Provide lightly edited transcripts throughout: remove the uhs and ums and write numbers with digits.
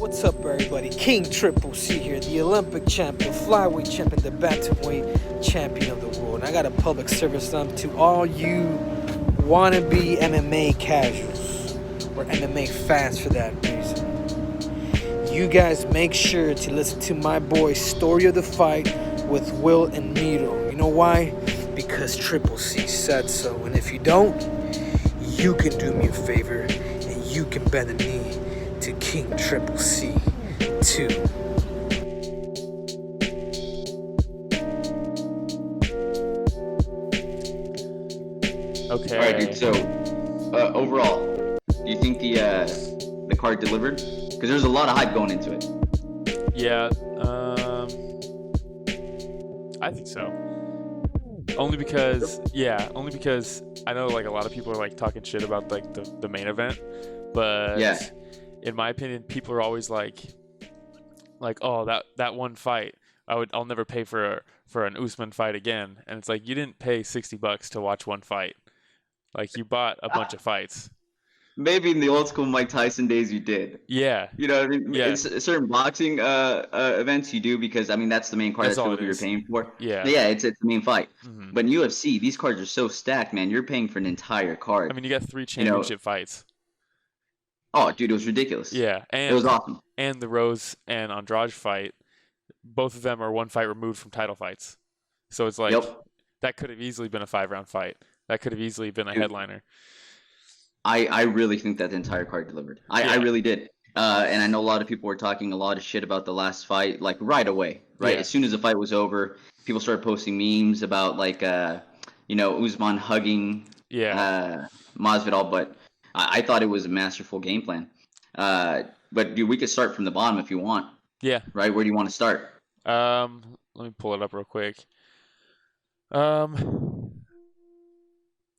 What's up, everybody? King Triple C here, the Olympic champion, flyweight champion, the bantamweight champion of the world. And I got a public service announcement to all you wannabe MMA casuals or MMA fans for that reason. You guys make sure to listen to my boy Story of the Fight with Will and Miro. You know why? Because Triple C said so. And if you don't, you can do me a favor and you can bend the knee to King Triple C too. Okay. All right, dude. So, overall, do you think the card delivered? Because there's a lot of hype going into it. Yeah. I think so. Only because I know like a lot of people are like talking shit about like the main event, but Yeah. in my opinion, people are always like, oh, that one fight, I'll never pay for an Usman fight again. And it's like, you didn't pay $60 to watch one fight. Like, you bought a bunch of fights. Maybe in the old school Mike Tyson days you did. Yeah. You know what I mean? Yeah. It's certain boxing events you do because, I mean, that's the main card. That's That's all what it you're is. paying for. Yeah. Yeah, it's the main fight. Mm-hmm. But in UFC, these cards are so stacked, man. You're paying for an entire card. I mean, you got 3 championship fights. Oh, dude, it was ridiculous. Yeah. And it was awesome. And the Rose and Andrade fight, both of them are one fight removed from title fights. So it's like, that could have easily been a 5-round fight. That could have easily been a headliner. I really think that the entire card delivered. I really did. And I know a lot of people were talking a lot of shit about the last fight, like right away, right? Yeah. As soon as the fight was over, people started posting memes about like, Usman hugging Masvidal, but I thought it was a masterful game plan. But dude, we could start from the bottom if you want. Yeah. Right? Where do you want to start? Let me pull it up real quick.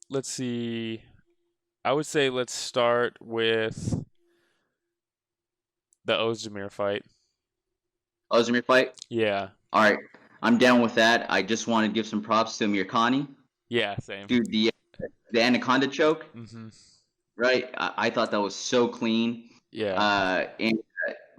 Let's see. I would say let's start with the Oezdemir fight. Oezdemir fight? Yeah. All right. I'm down with that. I just want to give some props to Amirkhani. Yeah, same. Dude, the anaconda choke, Mm-hmm. right? I thought that was so clean. Yeah. And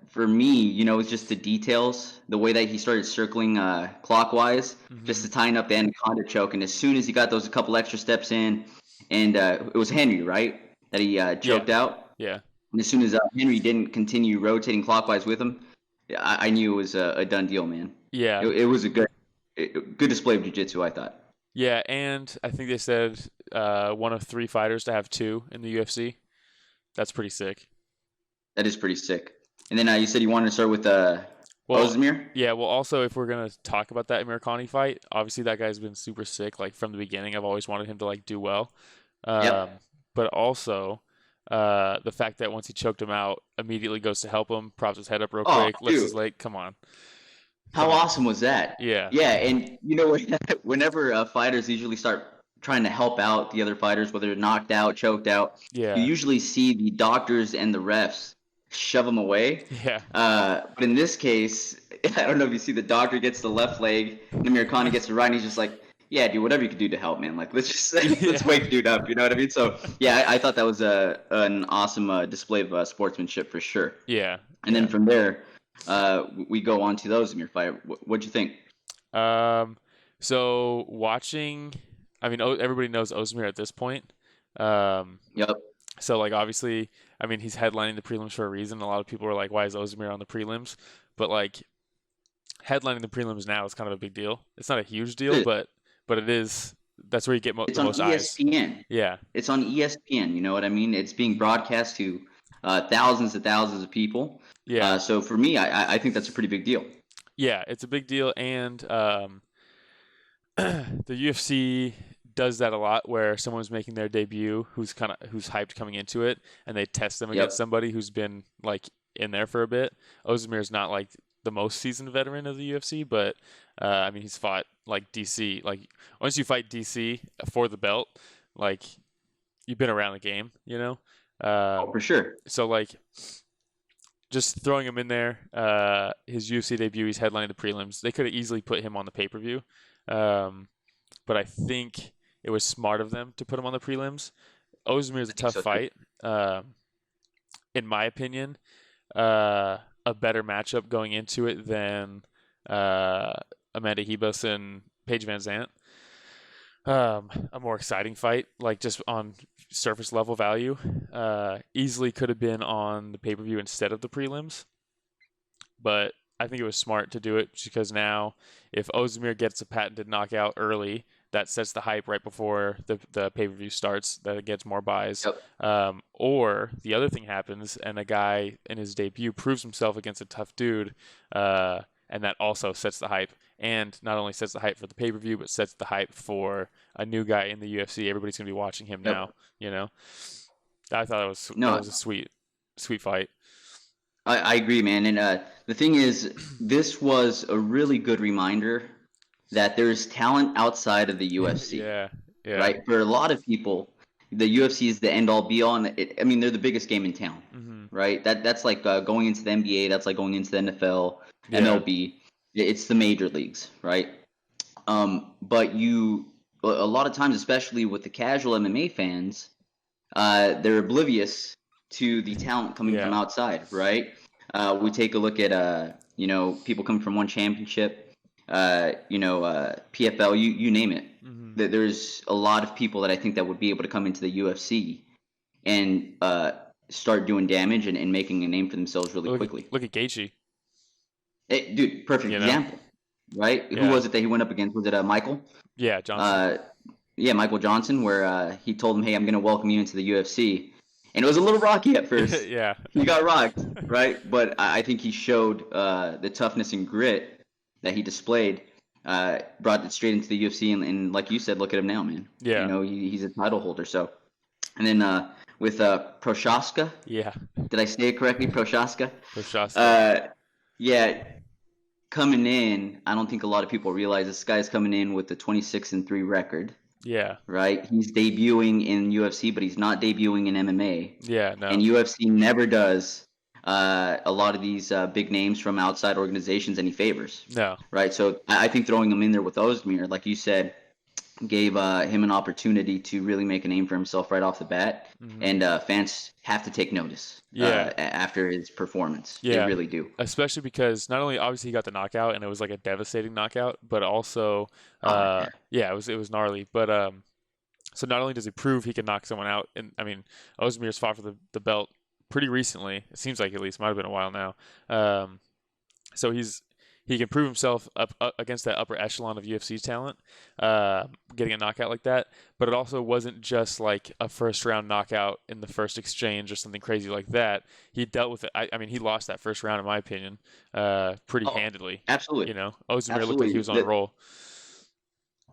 for me, it's just the details, the way that he started circling clockwise, just to tying up the anaconda choke. And as soon as he got those a couple extra steps in, and it was Henry, right, that he choked out. Yeah. And as soon as Henry didn't continue rotating clockwise with him, I knew it was a done deal, man. Yeah. It was a good display of jiu-jitsu, I thought. Yeah, and I think they said one of 3 fighters to have 2 in the UFC. That's pretty sick. That is pretty sick. And then you said you wanted to start with Oezdemir? Yeah, well, also, if we're going to talk about that Amirkhani fight, obviously that guy's been super sick. Like, from the beginning, I've always wanted him to, like, do well. But also, the fact that once he choked him out, immediately goes to help him, props his head up real quick, lifts his leg. Come on. How awesome was that? Yeah. Yeah, and whenever fighters usually start trying to help out the other fighters, whether they're knocked out, choked out, you usually see the doctors and the refs shove them away. Yeah. But in this case, I don't know if you see the doctor gets the left leg, and Amirkhani gets the right, and he's just like, yeah, dude, whatever you can do to help, man. Like, let's wake dude up. You know what I mean? So, yeah, I thought that was an awesome display of sportsmanship for sure. Yeah. And then from there, we go on to the Oezdemir fight. What'd you think? So watching, I mean, everybody knows Oezdemir at this point. Yep. So, like, obviously, I mean, he's headlining the prelims for a reason. A lot of people are like, why is Oezdemir on the prelims? But, like, headlining the prelims now is kind of a big deal. It's not a huge deal, but it is. That's where you get the most eyes. It's on ESPN. Yeah. It's on ESPN, you know what I mean? It's being broadcast to thousands and thousands of people. Yeah. So, for me, I think that's a pretty big deal. Yeah, it's a big deal, and the UFC does that a lot, where someone's making their debut who's hyped coming into it, and they test them against somebody who's been like in there for a bit. Oezdemir's not like the most seasoned veteran of the UFC, but I mean, he's fought like DC. Like, once you fight DC for the belt, like, you've been around the game, For sure. So, like, just throwing him in there, his UFC debut, he's headlining the prelims. They could have easily put him on the pay-per-view, but I think it was smart of them to put him on the prelims. Oezdemir is a tough fight. In my opinion, a better matchup going into it than Amanda Ribas and Paige Van Zandt. A more exciting fight, like just on surface level value. Easily could have been on the pay-per-view instead of the prelims, but I think it was smart to do it because now if Oezdemir gets a patented knockout early, that sets the hype right before the pay-per-view starts, that it gets more buys. Yep. Or the other thing happens and a guy in his debut proves himself against a tough dude, and that also sets the hype. And not only sets the hype for the pay-per-view, but sets the hype for a new guy in the UFC. Everybody's going to be watching him now, you know? I thought that was a sweet fight. I agree, man. And the thing is, this was a really good reminder that there's talent outside of the UFC. Yeah. Right? For a lot of people, the UFC is the end-all, be-all. And they're the biggest game in town, right? That's like going into the NBA. That's like going into the NFL, MLB. It's the major leagues, right? But a lot of times, especially with the casual MMA fans, they're oblivious to the talent coming from outside, right? We take a look at people coming from one championship, PFL, you name it. There's a lot of people that I think that would be able to come into the UFC and start doing damage and making a name for themselves really quickly. Look at Gaethje. Dude, perfect example, right? Yeah. Who was it that he went up against? Was it Michael? Yeah, Johnson. Michael Johnson, where he told him, hey, I'm going to welcome you into the UFC. And it was a little rocky at first. Yeah. He got rocked, right? But I think he showed the toughness and grit that he displayed, brought it straight into the UFC. And like you said, look at him now, man. Yeah. He's a title holder. So, and then with Prochazka. Yeah. Did I say it correctly? Prochazka? Prochazka. Coming in, I don't think a lot of people realize this guy's coming in with a 26-3 record. Yeah. Right? He's debuting in UFC, but he's not debuting in MMA. Yeah, no. And UFC never does a lot of these big names from outside organizations any favors. No. Right? So I think throwing him in there with Oezdemir, like you said, gave him an opportunity to really make a name for himself right off the bat. And fans have to take notice after his performance. Yeah. They really do. Especially because not only obviously he got the knockout and it was like a devastating knockout, but also it was gnarly. But so not only does he prove he can knock someone out, and I mean Oezdemir's fought for the belt pretty recently. It seems like at least might have been a while now. So he can prove himself up against that upper echelon of UFC's talent, getting a knockout like that. But it also wasn't just like a first-round knockout in the first exchange or something crazy like that. He dealt with it. I mean, he lost that first round, in my opinion, pretty handedly. Absolutely. Oezdemir looked like he was on a roll.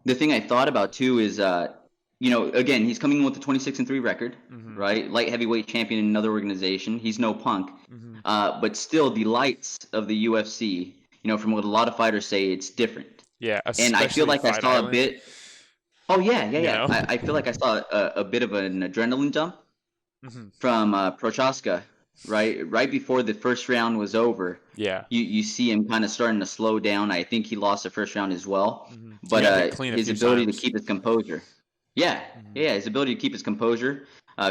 The thing I thought about, too, is, again, he's coming in with a 26-3 record, right? Light heavyweight champion in another organization. He's no punk. But still, the lights of the UFC... from what a lot of fighters say, it's different. Yeah, and I feel like I saw Island. a bit. Oh yeah. I feel like I saw a bit of an adrenaline jump from Prochazka, right before the first round was over. Yeah, you see him kind of starting to slow down. I think he lost the first round as well, but his ability to keep his composure. Yeah, his ability to keep his composure,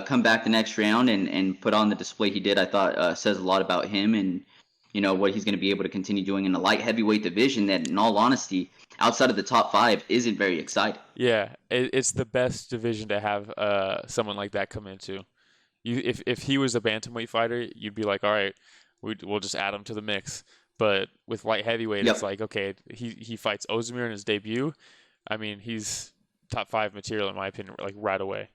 come back the next round and put on the display he did. I thought says a lot about him and. What he's going to be able to continue doing in the light heavyweight division that, in all honesty, outside of the top 5, isn't very exciting. Yeah, it's the best division to have someone like that come into. If he was a bantamweight fighter, you'd be like, all right, we'll just add him to the mix. But with light heavyweight, it's like, okay, he fights Oezdemir in his debut. I mean, he's top 5 material, in my opinion, like right away.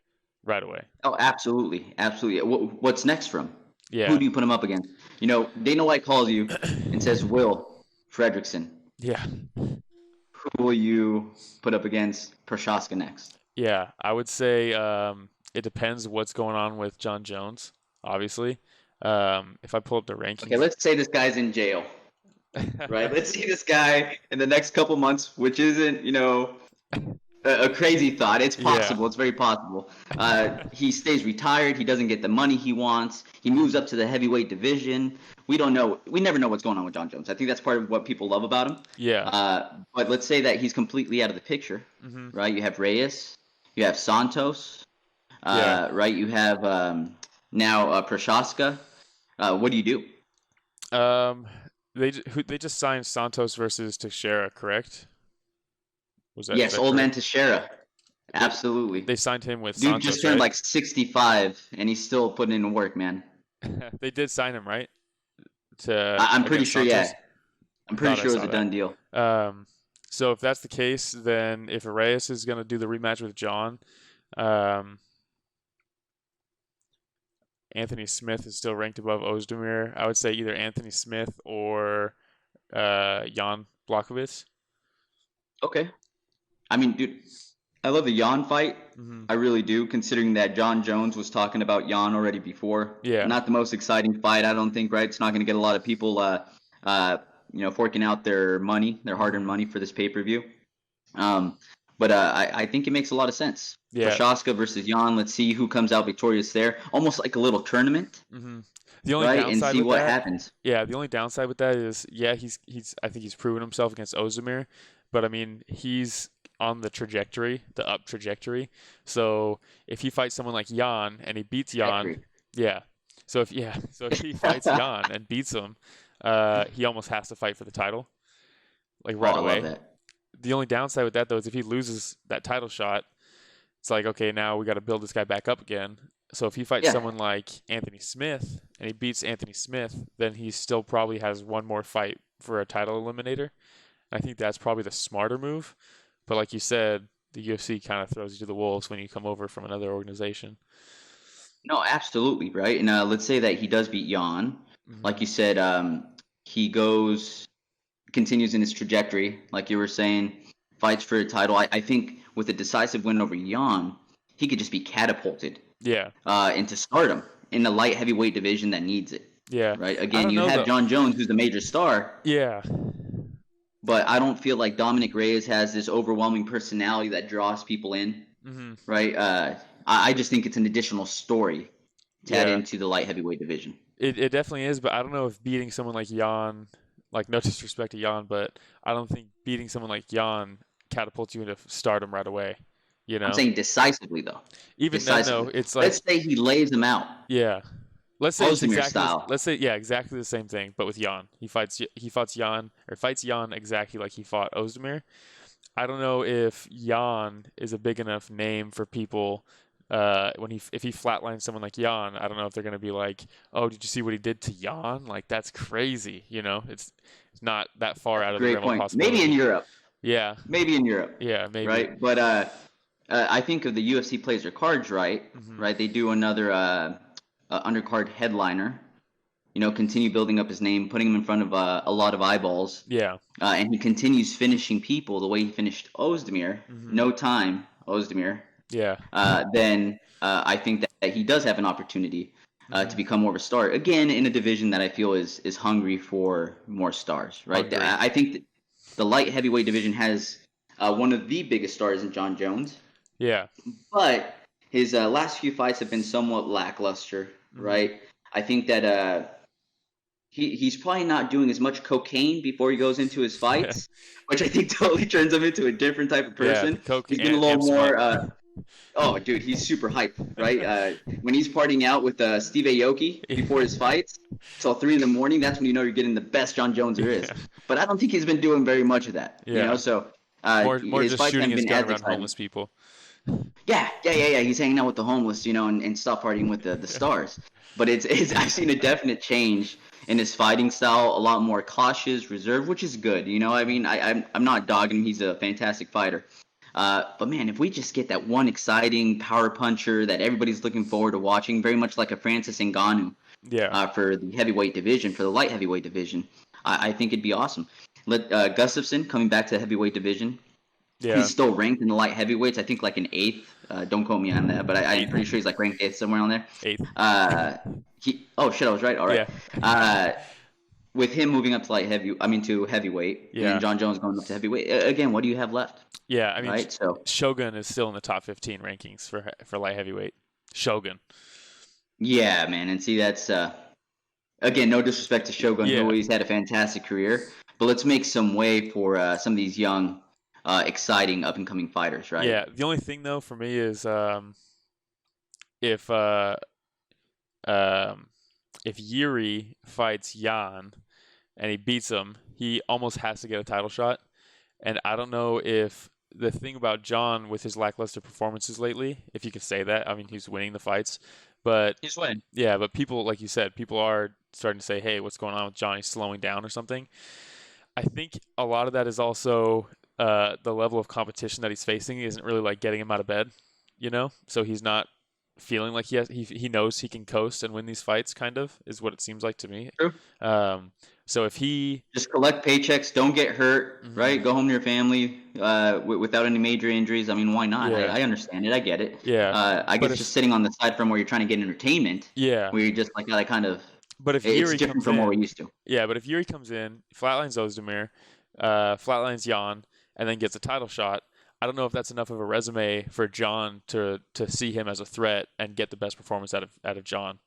Oh, absolutely. What's next for him? Yeah. Who do you put him up against? Dana White calls you and says, Will Fredrickson. Yeah. Who will you put up against Prochazka next? Yeah, I would say it depends what's going on with John Jones, obviously. If I pull up the rankings. Okay, let's say this guy's in jail. Right? Let's see this guy in the next couple months, which isn't, a crazy thought. It's possible. Yeah. It's very possible. He stays retired. He doesn't get the money he wants. He moves up to the heavyweight division. We don't know. We never know what's going on with John Jones. I think that's part of what people love about him. Yeah. But let's say that he's completely out of the picture, right? You have Reyes. You have Santos. Right? You have now Prochazka. What do you do? Um, they just signed Santos versus Teixeira, correct? Is Yes, that old man correct? Teixeira. They Absolutely. they signed him with Dude just Santos, turned right? like 65 and he's still putting in work, man. They did sign him, right? I'm pretty Against sure, yeah. Santos. I'm I pretty thought I sure it was saw a done deal. that. So if that's the case, then if Reyes is gonna do the rematch with John, um, Anthony Smith is still ranked above Oezdemir. I would say either Anthony Smith or Jan Blachowicz. Okay. I mean, dude, I love the Jan fight. Hmm. I really do, considering that John Jones was talking about Jan already before. Yeah. Not the most exciting fight, I don't think, right? It's not going to get a lot of people, forking out their money, their hard-earned Hmm. money for this pay-per-view. Um, but I think it makes a lot of sense. Yeah. Prochazka versus Jan. Let's see who comes out victorious there. Almost like a little tournament, Hmm. The only right? And downside see with what that, happens. yeah, the only downside with that is, yeah, he's I think he's proven himself against Oezdemir, but I mean, he's on the trajectory, the up trajectory. So if he fights someone like Jan and he beats Jan, Accurate. yeah. So if he fights Jan and beats him, he almost has to fight for the title, like Oh, right I love away. that. The only downside with that though is if he loses that title shot, it's like, okay, now we got to build this guy back up again. So if he fights Yeah. someone like Anthony Smith and he beats Anthony Smith, then he still probably has one more fight for a title eliminator. I think that's probably the smarter move. But like you said, the UFC kind of throws you to the wolves when you come over from another organization. No, absolutely, right? And let's say that he does beat Jan. Hmm. Like you said, he continues in his trajectory, like you were saying, fights for a title. I think with a decisive win over Jan, he could just be catapulted Yeah, into stardom in the light heavyweight division that needs it, yeah. right? I Again, don't you know have though. John Jones, who's the major star, Yeah, but I don't feel like Dominic Reyes has this overwhelming personality that draws people in, hmm, right? I just think it's an additional story to add yeah. into the light heavyweight division. It definitely is, but I don't know if beating someone like Jan, like no disrespect to Jan, but I don't think beating someone like Jan catapults you into stardom right away. You I'm know, saying decisively, though. even then though, Decisively. it's Let's like, say he lays him out, yeah. Let's say it's Oezdemir exactly this. style. Let's say, yeah, exactly the same thing, but with Jan. Fights Jan exactly like he fought Ozdemir. I don't know if Jan is a big enough name for people. If he flatlines someone like Jan, I don't know if they're gonna be like, "Oh, did you see what he did to Jan? Like that's crazy." You know, it's not that far That's out a of the great realm of point. Maybe in possibility. Europe. Yeah, Maybe in Europe, yeah, maybe. right? But I think if the UFC plays their cards right, Hmm. right, they do another undercard headliner. Continue building up his name, putting him in front of a lot of eyeballs, Yeah. and he continues finishing people the way he finished Oezdemir. Hmm. No time, Oezdemir. Yeah. Then I think that he does have an opportunity to Hmm. become more of a star again in a division that I feel is hungry for more stars. Right? Hungry. I think that the light heavyweight division has one of the biggest stars in John Jones, Yeah. but his last few fights have been somewhat lackluster. Hmm. Right? I think that he's probably not doing as much cocaine before he goes into his Yeah. fights, which I think totally turns him into a different type of Yeah. The person. Coke He's been a little amps him up. more. Oh, dude, he's super hyped, right? When he's partying out with Steve Aoki before his fights till 3 in the morning, that's when you know you're getting the best John Jones there is. Yeah. But I don't think he's been doing very much of that, Yeah. So More his just fights shooting haven't his been gun as around exciting. homeless people. Yeah. He's hanging out with the homeless, and stop partying with the stars. But it's I've seen a definite change in his fighting style, a lot more cautious, reserved, which is good. I mean, I'm not dogging him. He's a fantastic fighter. But man, if we just get that one exciting power puncher that everybody's looking forward to watching, very much like a Francis Ngannou Yeah. for the heavyweight division, for the light heavyweight division, I think it'd be awesome. Let Gustafsson coming back to the heavyweight division. Yeah. He's still ranked in the light heavyweights. I think like an eighth. Don't quote me on that, but I'm Eighth. pretty sure he's like ranked eighth somewhere on there. Eighth. Oh shit, I was right. All right. Yeah. Uh, with him moving up to to heavyweight, and then Yeah. John Jones going up to heavyweight. Again, what do you have left? Yeah. I mean, Right. So Shogun is still in the top 15 rankings for light heavyweight. Shogun. yeah, man, and see that's again, no disrespect to Shogun, who Yeah. always had a fantastic career, but let's make some way for some of these young, exciting up and coming fighters, right? Yeah. The only thing though for me is if um if Jiri fights Jan and he beats him, he almost has to get a title shot. And I don't know if the thing about John with his lackluster performances lately, if you could say that, I mean, he's winning the fights, but He's winning. yeah, but people, like you said, people are starting to say, hey, what's going on with John? He's slowing down or something. I think a lot of that is also the level of competition that he's facing isn't really like getting him out of bed, so he's not feeling like he knows he can coast and win these fights, kind of, is what it seems like to me. True. So if he just collect paychecks, don't get hurt, Mhm. right? Go home to your family without any major injuries. I mean, why not? Yeah. I understand it. I get it. Yeah. I But guess just sitting on the side from where you're trying to get entertainment, yeah, where you're just like gotta kind of. but if It's Jiri different comes from what in, we're used to. yeah, but if Jiri comes in, flatlines Oezdemir, flatlines Jan, and then gets a title shot, I don't know if that's enough of a resume for John to see him as a threat and get the best performance out of John,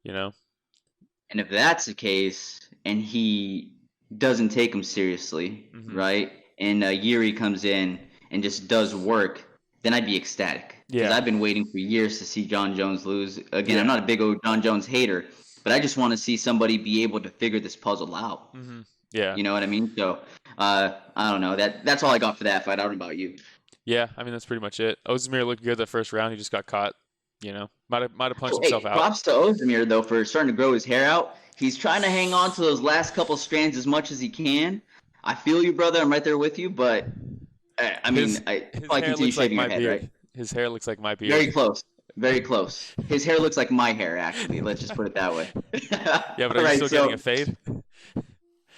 And if that's the case, and he doesn't take him seriously, Mhm. right? And Jiri comes in and just does work, then I'd be ecstatic. Because Yeah. I've been waiting for years to see John Jones lose. Again, Yeah. I'm not a big old John Jones hater, but I just want to see somebody be able to figure this puzzle out. Mm-hmm. Yeah. You know what I mean? So I don't know. That's all I got for that fight. I don't know about you. Yeah, I mean that's pretty much it. Oezdemir looked good the first round. He just got caught. Might have punched himself out. Props to Oezdemir though for starting to grow his hair out. He's trying to hang on to those last couple strands as much as he can. I feel you, brother. I'm right there with you. But I mean, His I hair continue looks like shaving my your head, beard. right? His hair looks like my beard. Very close. Very close. His hair looks like my hair, actually. Let's just put it that way. Yeah, but are you still getting a fade?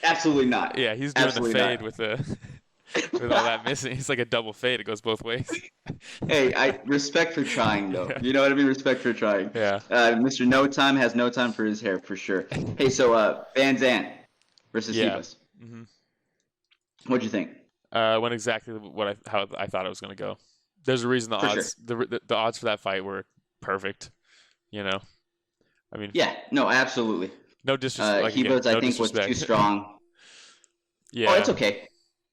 Absolutely not. Yeah, he's doing Absolutely the fade not. with all that missing. It's like a double fade. It goes both ways. Hey, I respect for trying though. Yeah. You know what I mean? Respect for trying. Yeah. Mr. No Time has no time for his hair for sure. Hey, so Van Zandt versus Yeah. Ribas. Mm-hmm. What'd you think? Went exactly how I thought it was going to go. There's a reason For odds the odds for that fight were perfect. I mean, Yeah, no, absolutely. no disrespect. Ribas, no I think, was disrespect. too strong. Yeah. Oh, it's okay.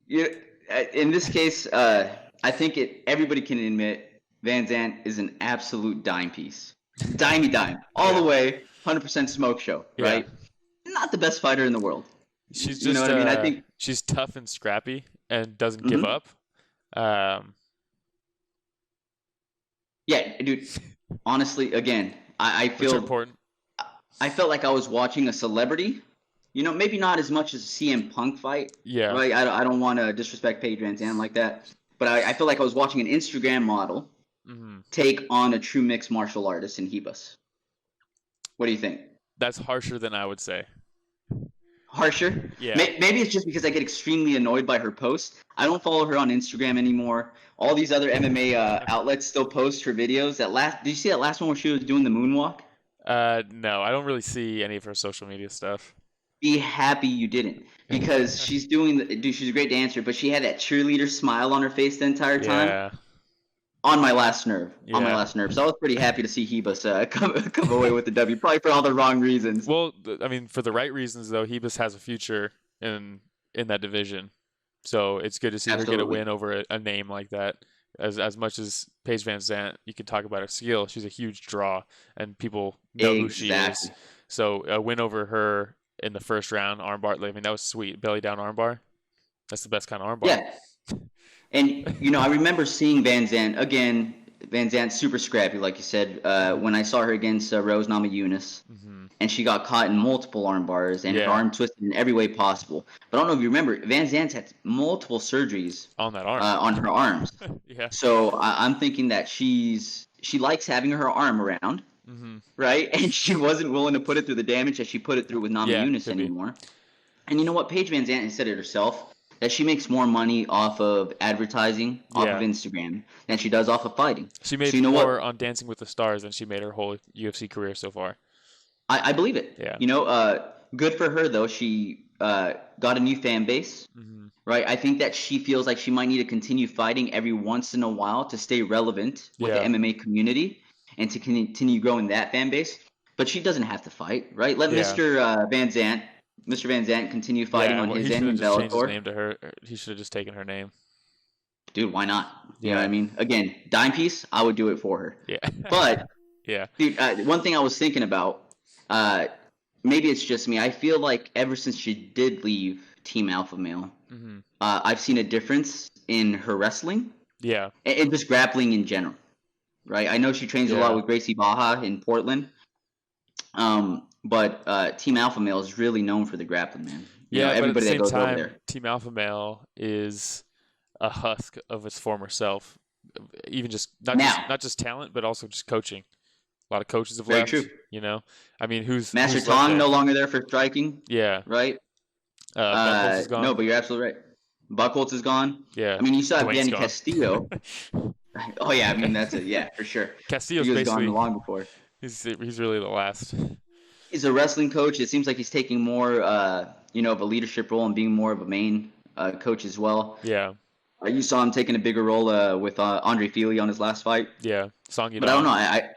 In this case, I think everybody can admit Van Zandt is an absolute dime piece. Dime. All the way, 100% smoke show, right? Yeah. Not the best fighter in the world. She's just, you know what I mean? I think she's tough and scrappy and doesn't give up. Yeah, dude. Honestly, again, I Which are feel important. I felt like I was watching a celebrity. Maybe not as much as a CM Punk fight. Yeah. Right. I don't want to disrespect Paige Van Zandt like that, but I feel like I was watching an Instagram model take on a true mixed martial artist in Ribas. What do you think? That's harsher than I would say. Harsher? Yeah. Maybe it's just because I get extremely annoyed by her posts. I don't follow her on Instagram anymore. All these other MMA outlets still post her videos. Did you see that last one where she was doing the moonwalk? No, I don't really see any of her social media stuff. Be happy you didn't, because she's she's a great dancer, but she had that cheerleader smile on her face the entire time. Yeah. On my last nerve. Yeah. On my last nerve. So I was pretty happy to see Ribas come away with the W, probably for all the wrong reasons. Well, I mean, for the right reasons though, Ribas has a future in that division. So it's good to see her get a win over a name like that. As much as Paige Van Zandt, you can talk about her skill. She's a huge draw, and people know who she is. So a win over her in the first round, armbar. I mean, that was sweet. Belly down armbar. That's the best kind of armbar. Yeah. And, I remember seeing Van Zandt, again, Van Zandt super scrappy, like you said, when I saw her against Rose Namajunas. And she got caught in multiple arm bars and her arm twisted in every way possible. But I don't know if you remember, Van Zandt's had multiple surgeries on that arm, on her arms. Yeah. So I'm thinking that she likes having her arm around, right? And she wasn't willing to put it through the damage that she put it through with Namajunas anymore. And you know what? Paige Van Zandt has said it herself, that she makes more money off of advertising, off of Instagram, than she does off of fighting. She made more on Dancing with the Stars than she made her whole UFC career so far. I believe it. Yeah. Good for her though. She got a new fan base, right? I think that she feels like she might need to continue fighting every once in a while to stay relevant with the MMA community and to continue growing that fan base. But she doesn't have to fight, right? Let Mr. Van Zandt continue fighting on his end in Bellator. Changed his name to her. He should have just taken her name. Dude, why not? You know what I mean? Again, dime piece, I would do it for her. Yeah. But yeah, dude, one thing I was thinking about, maybe it's just me. I feel like ever since she did leave Team Alpha Male, I've seen a difference in her wrestling. Yeah. And just grappling in general, right? I know she trains a lot with Gracie Baja in Portland. But Team Alpha Male is really known for the grappling, man. But everybody at the that goes same over time, there. Team Alpha Male is a husk of its former self. Even just not just talent, but also just coaching. A lot of coaches have left. True. I mean, who's Master who's Tong no longer there for striking? Yeah. Right. Buckholz is gone. No, but you're absolutely right. Buckholz is gone. Yeah. I mean, you still have Dwayne's Danny gone. Castillo. Oh yeah, I mean that's for sure. Castillo's he was basically gone long before. He's really the last. He's a wrestling coach. It seems like he's taking more, of a leadership role and being more of a main coach as well. Yeah. You saw him taking a bigger role with Andre Feely on his last fight. Yeah, Song Yadong. But I don't know.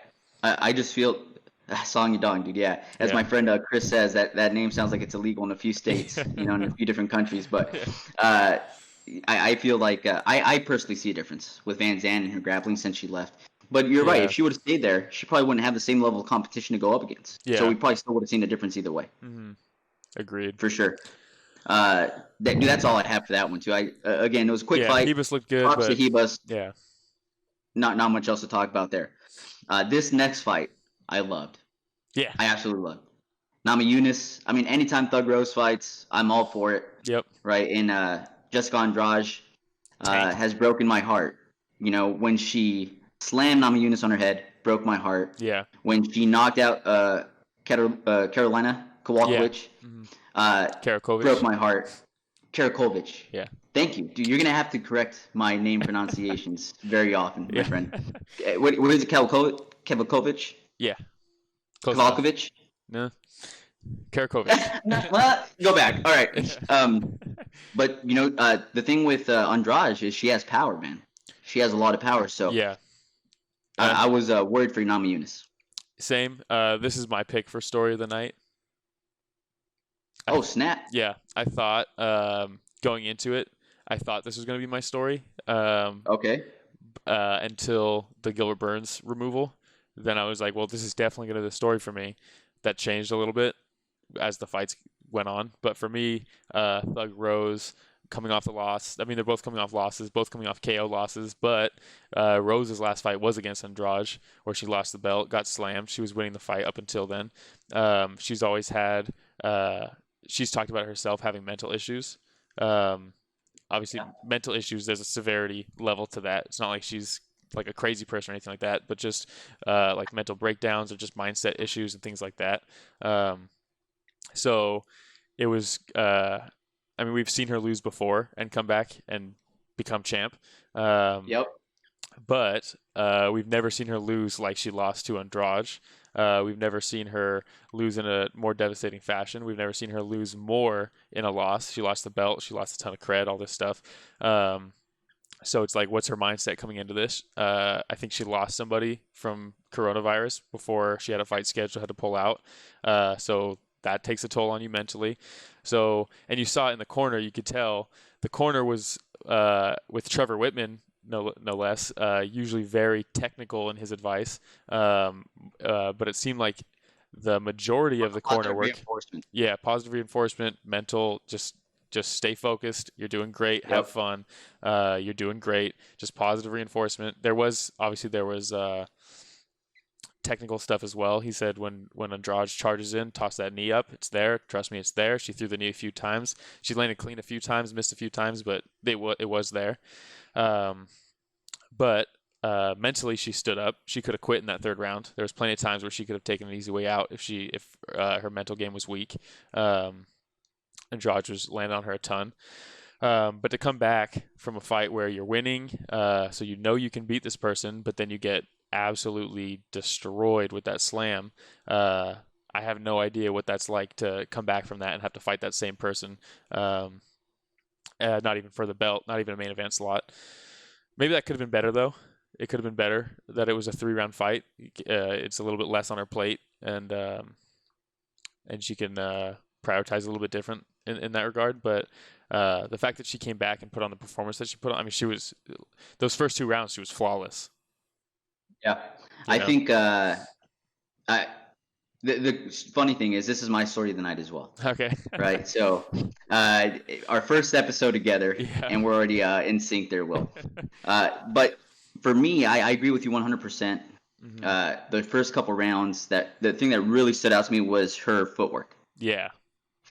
I just feel Song Yadong, dude. Yeah, as my friend Chris says, that name sounds like it's illegal in a few states, in a few different countries. But I feel like I personally see a difference with Van Zandt and her grappling since she left. But you're right. If she would have stayed there, she probably wouldn't have the same level of competition to go up against. Yeah. So we probably still would have seen a difference either way. Mm-hmm. Agreed. For sure. That's all I have for that one too. Again, it was a quick fight. Ribas looked good. Props to Ribas. Yeah. Not much else to talk about there. This next fight, I loved. Yeah. I absolutely loved. Namajunas. I mean, anytime Thug Rose fights, I'm all for it. Yep. Right. And Jessica Andrade has broken my heart. When she slammed Namajunas on her head, broke my heart. Yeah. When she knocked out Carolina Kowalkiewicz. Yeah. Karakovic. Broke my heart. Karakovic. Yeah. Thank you. Dude, you're going to have to correct my name pronunciations very often, my friend. What is it, Kavakovic? Yeah. Kowalkiewicz? No. Karakovic. Well, go back. All right. But, the thing with Andrade is she has power, man. She has a lot of power, so yeah. I was worried for Namajunas. Same. This is my pick for story of the night. Oh, snap. Yeah, I thought going into it, I thought this was going to be my story. Okay. Until the Gilbert Burns removal. Then I was like, well, this is definitely going to be the story for me. That changed a little bit as the fights went on. But for me, Thug Rose coming off the loss. I mean, they're both coming off losses, both coming off KO losses. But Rose's last fight was against Andrade, where she lost the belt, got slammed. She was winning the fight up until then. She's always had... she's talked about herself having mental issues. Obviously, mental issues, there's a severity level to that. It's not like she's like a crazy person or anything like that, but just like mental breakdowns or just mindset issues and things like that. So it was, I mean, we've seen her lose before and come back and become champ. Yep. But we've never seen her lose like she lost to Andrade. We've never seen her lose in a more devastating fashion. We've never seen her lose more in a loss. She lost the belt. She lost a ton of cred, all this stuff. So it's like, what's her mindset coming into this? I think she lost somebody from coronavirus before she had a fight scheduled, had to pull out. So that takes a toll on you mentally. So, and you saw it in the corner, you could tell the corner was with Trevor Whitman, no less, usually very technical in his advice. But it seemed like the majority of the corner work. Yeah, positive reinforcement, mental, just stay focused. You're doing great. Yep. Have fun. You're doing great. Just positive reinforcement. There was technical stuff as well. He said when Andrade charges in, toss that knee up. It's there. Trust me, it's there. She threw the knee a few times. She landed clean a few times, missed a few times, but it was there. But mentally, she stood up. She could have quit in that third round. There was plenty of times where she could have taken an easy way out if her mental game was weak. Andrade was landing on her a ton. But to come back from a fight where you're winning, so you can beat this person, but then you get absolutely destroyed with that slam. I have no idea what that's like to come back from that and have to fight that same person. Not even for the belt, not even a main event slot. Maybe that could have been better, though. It could have been better that it was a 3-round fight. It's a little bit less on her plate, and she can prioritize a little bit different in that regard. But the fact that she came back and put on the performance that she put on, I mean, she was those first 2 rounds, she was flawless. Yeah, I think The funny thing is, this is my story of the night as well. Okay. Right. So, our first episode together, Yeah. and we're already in sync there, Will. But for me, I agree with you 100%. The first couple rounds, the thing that really stood out to me was her footwork. Yeah.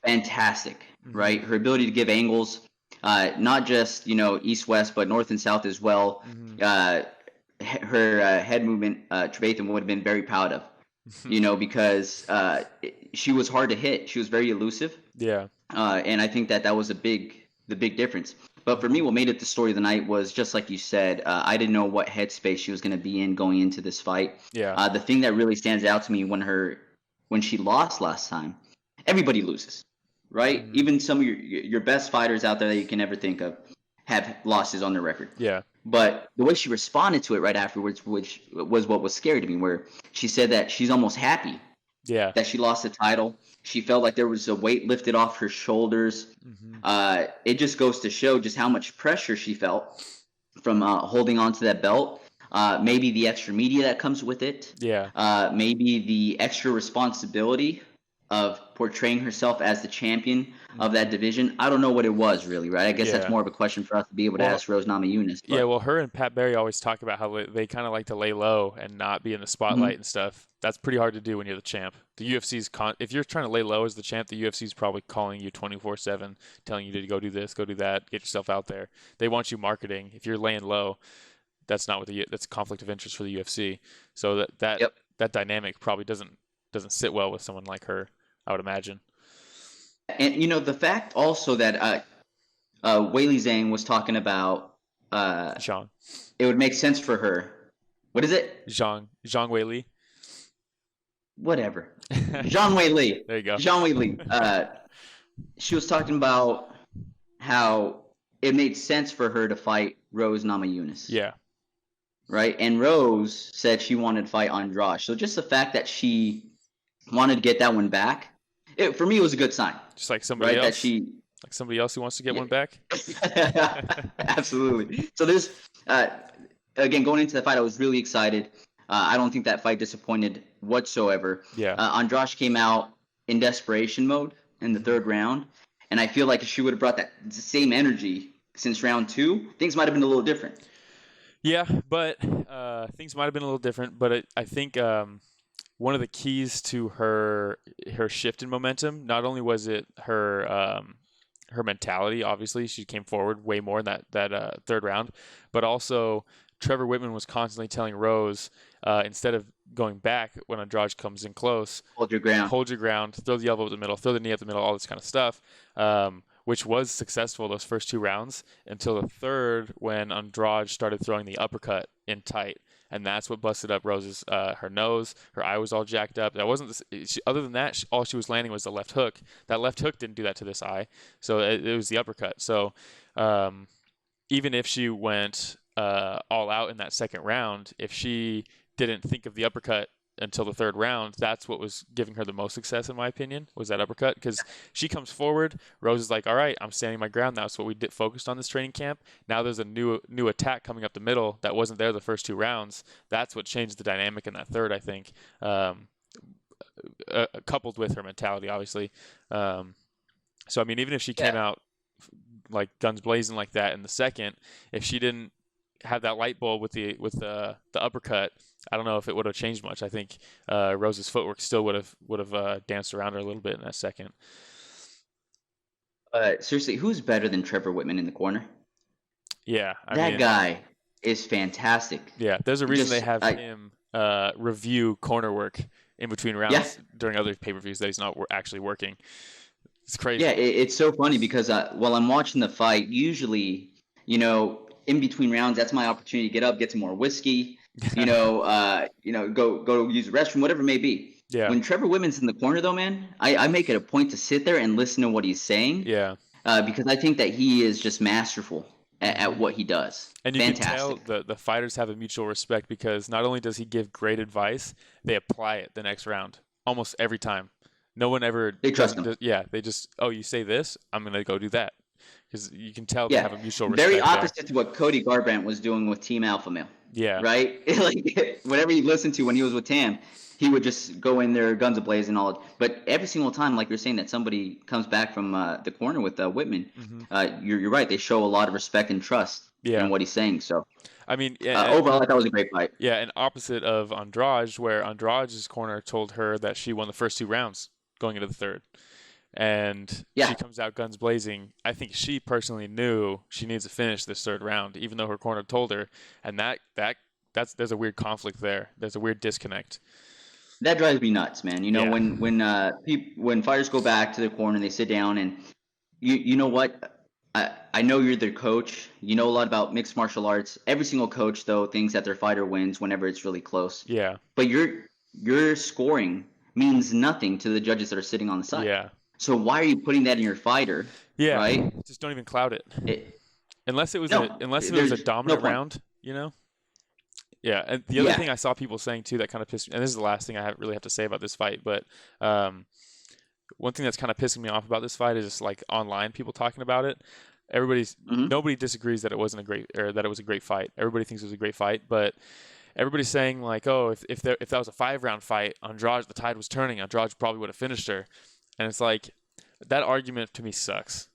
Fantastic, right? Her ability to give angles, not just east-west, but north and south as well. Her head movement, Trevathan would have been very proud of, because she was hard to hit. She was very elusive. Yeah. And I think that was the big difference. But for me, what made it the story of the night was just like you said. I didn't know what headspace she was going to be in going into this fight. Yeah. The thing that really stands out to me when she lost last time, everybody loses, right? Even some of your best fighters out there that you can ever think of have losses on their record. Yeah. But the way she responded to it right afterwards, which was what was scary to me, where she said that she's almost happy that she lost the title. She felt like there was a weight lifted off her shoulders. It just goes to show just how much pressure she felt from holding on to that belt. Maybe the extra media that comes with it. Yeah. Maybe the extra responsibility of portraying herself as the champion of that division. I don't know what it was really, right? I guess that's more of a question for us to be able to ask Rose Namajunas. Yeah, well, her and Pat Barry always talk about how they kind of like to lay low and not be in the spotlight and stuff. That's pretty hard to do when you're the champ. The UFC's if you're trying to lay low as the champ, the UFC's probably calling you 24/7, telling you to go do this, go do that, get yourself out there. They want you marketing. If you're laying low, that's not that's a conflict of interest for the UFC. So that dynamic probably doesn't sit well with someone like her, I would imagine. And the fact also that Weili Zhang was talking about Zhang. It would make sense for her. What is it? Zhang Weili. Whatever. Zhang Weili. There you go. Zhang Weili. She was talking about how it made sense for her to fight Rose Namajunas. Yeah. Right? And Rose said she wanted to fight Andrade. So just the fact that she wanted to get that one back, for me, it was a good sign. Just like somebody else. Like somebody else who wants to get one back? Absolutely. So there's, again, going into the fight, I was really excited. I don't think that fight disappointed whatsoever. Yeah. Andrade came out in desperation mode in the third round, and I feel like if she would have brought that same energy since round 2, things might have been a little different. Yeah, but things might have been a little different. But I think one of the keys to her shift in momentum, not only was it her mentality. Obviously, she came forward way more in that third round, but also Trevor Whitman was constantly telling Rose, instead of going back when Andrade comes in close, hold your ground, throw the elbow up the middle, throw the knee up the middle, all this kind of stuff, which was successful those first 2 rounds until the third when Andrade started throwing the uppercut in tight. And that's what busted up Rose's her nose. Her eye was all jacked up. That wasn't other than that, all she was landing was the left hook. That left hook didn't do that to this eye. So it was the uppercut. So even if she went all out in that second round, if she didn't think of the uppercut until the third round, that's what was giving her the most success, in my opinion, was that uppercut. Because she comes forward, Rose is like, all right, I'm standing my ground. That's what we focused on this training camp. Now there's a new attack coming up the middle that wasn't there the first 2 rounds. That's what changed the dynamic in that third, I think, coupled with her mentality, obviously. So, I mean, even if she came out like guns blazing like that in the second, if she didn't have that light bulb with the uppercut, I don't know if it would have changed much. I think Rose's footwork still would have danced around her a little bit in that second. Seriously, who's better than Trevor Whitman in the corner? Yeah, that guy is fantastic. Yeah, there's a reason they have him review corner work in between rounds during other pay-per-views that he's not actually working. It's crazy. Yeah, it's so funny because while I'm watching the fight, usually, in between rounds, that's my opportunity to get up, get some more whiskey, go use the restroom, whatever it may be. Yeah. When Trevor Whitman's in the corner, though, man, I make it a point to sit there and listen to what he's saying. Yeah. Because I think that he is just masterful at what he does. And you can tell the fighters have a mutual respect because not only does he give great advice, they apply it the next round almost every time. No one ever. They trust him. Yeah, they just, you say this, I'm going to go do that. because you can tell they have a mutual respect very there. opposite to what Cody Garbrandt was doing with Team Alpha Male. Yeah. Right? Like, whatever you listened to when he was with Tam, he would just go in there guns ablaze and all. But every single time, like you're saying, that somebody comes back from the corner with Whitman, you're right. They show a lot of respect and trust in what he's saying. So, I mean, overall, I thought it was a great fight. Yeah, and opposite of Andrade, where Andrade's corner told her that she won the first 2 rounds going into the third. And she comes out guns blazing. I think she personally knew she needs to finish this third round, even though her corner told her. And there's a weird conflict there. There's a weird disconnect. That drives me nuts, man. You know, when fighters go back to their corner and they sit down, and you know what? I know you're their coach. You know a lot about mixed martial arts. Every single coach, though, thinks that their fighter wins whenever it's really close. Yeah. But your scoring means nothing to the judges that are sitting on the side. Yeah. So why are you putting that in your fighter? Yeah. Right. Just don't even cloud it. Unless it was a dominant round, you know. Yeah, and the other thing I saw people saying too that kind of pissed me, and this is the last thing I really have to say about this fight, but one thing that's kind of pissing me off about this fight is just like online people talking about it. Nobody disagrees that it wasn't that it was a great fight. Everybody thinks it was a great fight, but everybody's saying like, oh, if that was a 5-round fight, Andrade, the tide was turning, Andrade probably would have finished her, and it's like that argument to me sucks.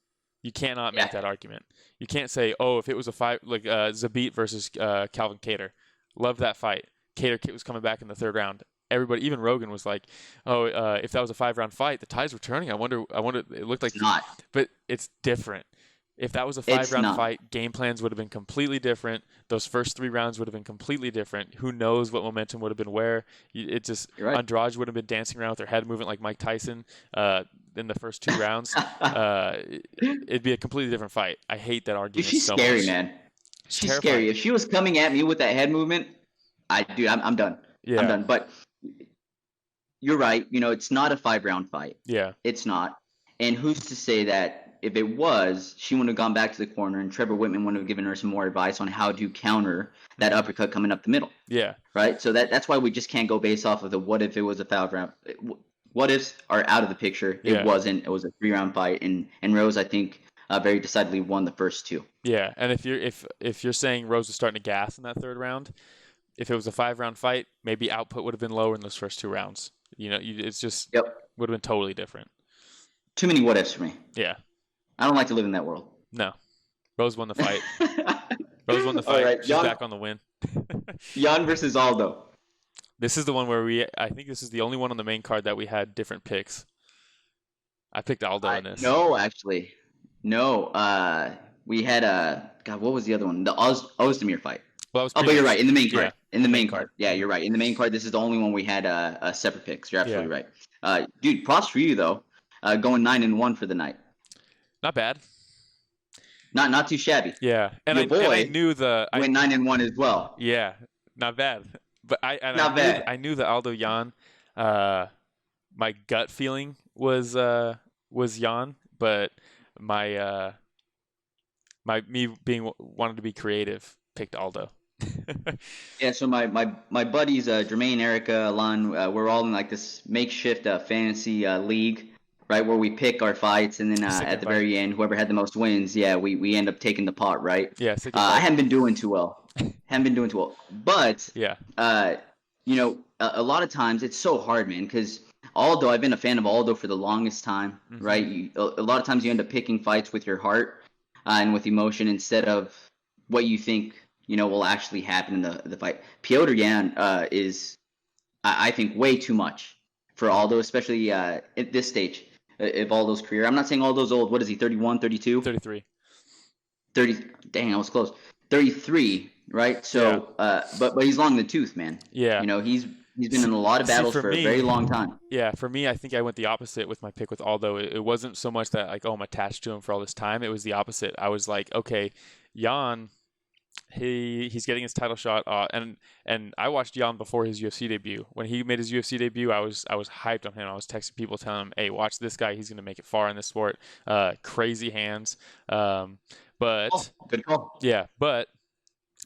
You cannot make that argument. You can't say, oh, if it was a fight like Zabit versus Calvin Kattar. Loved that fight. Kattar was coming back in the third round. Everybody, even Rogan, was like, "Oh, if that was a 5-round fight, the tides were turning. I wonder. It looked like it's not, but it's different. If that was a 5-round fight, game plans would have been completely different. Those first 3 rounds would have been completely different. Who knows what momentum would have been where? Andrade would have been dancing around with her head moving like Mike Tyson in the first 2 rounds. It'd be a completely different fight. I hate that argument. She's so scary, much. man. She's scary. If she was coming at me with that head movement, I'm done. Yeah. I'm done. But you're right. You know, it's not a 5-round fight. Yeah. It's not. And who's to say that if it was, she wouldn't have gone back to the corner and Trevor Whitman wouldn't have given her some more advice on how to counter that uppercut coming up the middle. Yeah. Right? So that's why we just can't go based off of the what if it was a 5-round. What ifs are out of the picture. It wasn't. It was a 3-round fight. And Rose, I think, very decidedly won the first 2. Yeah, and if you're saying Rose was starting to gas in that third round, if it was a 5-round fight, maybe output would have been lower in those first 2 rounds. You know, it's just would have been totally different. Too many what ifs for me. Yeah, I don't like to live in that world. No, Rose won the fight. Rose won the fight. Right, she's back on the win. Jan versus Aldo. This is the one where I think this is the only one on the main card that we had different picks. I picked Aldo in this. No, actually. No, we had God. What was the other one? The Oezdemir fight. Well, but you're right. In the main card. Yeah, in the main card. Yeah, you're right. In the main card, this is the only one we had separate picks. You're absolutely right. Dude, props for you though. Going 9-1 for the night. Not bad. Not too shabby. Yeah, and I knew went 9-1 as well. Yeah, not bad. But I knew the Aldo Jan. My gut feeling was Jan, but my me being wanted to be creative picked Aldo. Yeah, so my buddies Jermaine, Erica, Alan, we're all in like this makeshift fantasy league, right, where we pick our fights, and then at the very end, whoever had the most wins, we end up taking the pot, right? Yeah. I haven't been doing too well. But you know, a lot of times it's so hard, man, because Aldo, I've been a fan of Aldo for the longest time, right? A lot of times you end up picking fights with your heart and with emotion instead of what you think, you know, will actually happen in the fight. Petr Yan is, I think, way too much for Aldo, especially at this stage of Aldo's career. I'm not saying Aldo's old. What is he, 31, 32? 33. 30. Dang, I was close. 33, right? So, but he's long in the tooth, man. Yeah. You know, he's been in a lot of battles for a very long time. Yeah, for me, I think I went the opposite with my pick with Aldo. It wasn't so much that, like, oh, I'm attached to him for all this time. It was the opposite. I was like, okay, Jan, he's getting his title shot. And I watched Jan before his UFC debut. When he made his UFC debut, I was hyped on him. I was texting people telling him, hey, watch this guy. He's going to make it far in this sport. Crazy hands. But good call. Yeah, but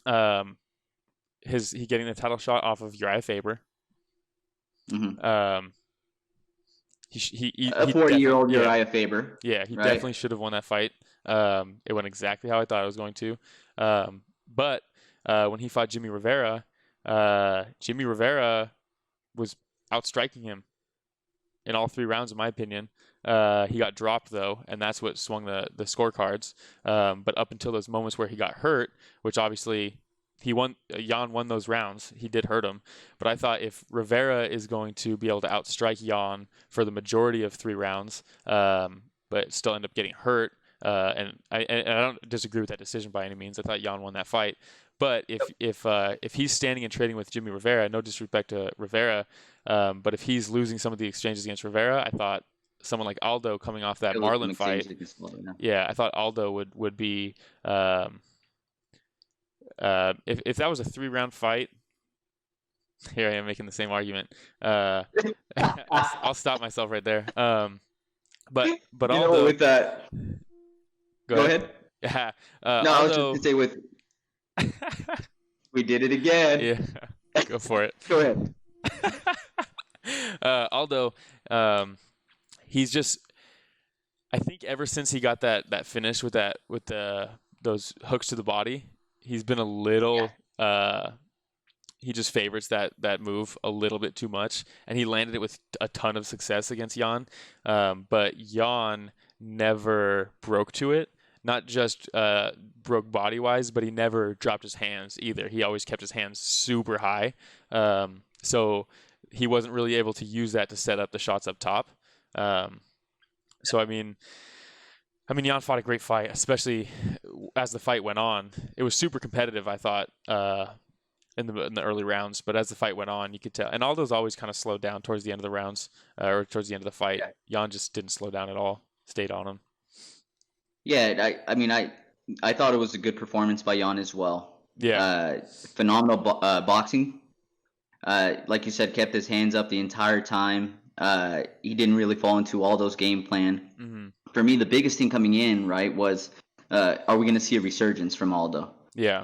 he getting the title shot off of Uriah Faber. Mm-hmm. He a 40-year-old Uriah Faber. Yeah, he definitely should have won that fight. It went exactly how I thought it was going to. But when he fought Jimmy Rivera was outstriking him in all 3 rounds, in my opinion. He got dropped though, and that's what swung the scorecards. But up until those moments where he got hurt, which obviously Jan won those rounds. He did hurt him, but I thought if Rivera is going to be able to outstrike Jan for the majority of 3 rounds, but still end up getting hurt, and I don't disagree with that decision by any means. I thought Jan won that fight. But if he's standing and trading with Jimmy Rivera, no disrespect to Rivera, but if he's losing some of the exchanges against Rivera, I thought someone like Aldo coming off that Marlon fight, I thought Aldo would be if that was a 3-round fight. Here I am making the same argument. I'll stop myself right there. But Aldo with that. Go ahead. Yeah. No, Aldo, I was just going to say with. We did it again. Yeah, go for it. Go ahead. Aldo, he's just. I think ever since he got that finish with those hooks to the body, he's been a little. He just favorites that move a little bit too much, and he landed it with a ton of success against Jan. But Jan never broke to it. Not just broke body-wise, but he never dropped his hands either. He always kept his hands super high. So he wasn't really able to use that to set up the shots up top. So, I mean, Jan fought a great fight, especially as the fight went on. It was super competitive, I thought, in the early rounds. But as the fight went on, you could tell. And Aldo's always kind of slowed down towards the end of the rounds or towards the end of the fight. Yeah. Jan just didn't slow down at all, stayed on him. Yeah, I thought it was a good performance by Jan as well. Yeah. Phenomenal boxing. Like you said, kept his hands up the entire time. He didn't really fall into Aldo's game plan. Mm-hmm. For me, the biggest thing coming in, right, was are we going to see a resurgence from Aldo? Yeah.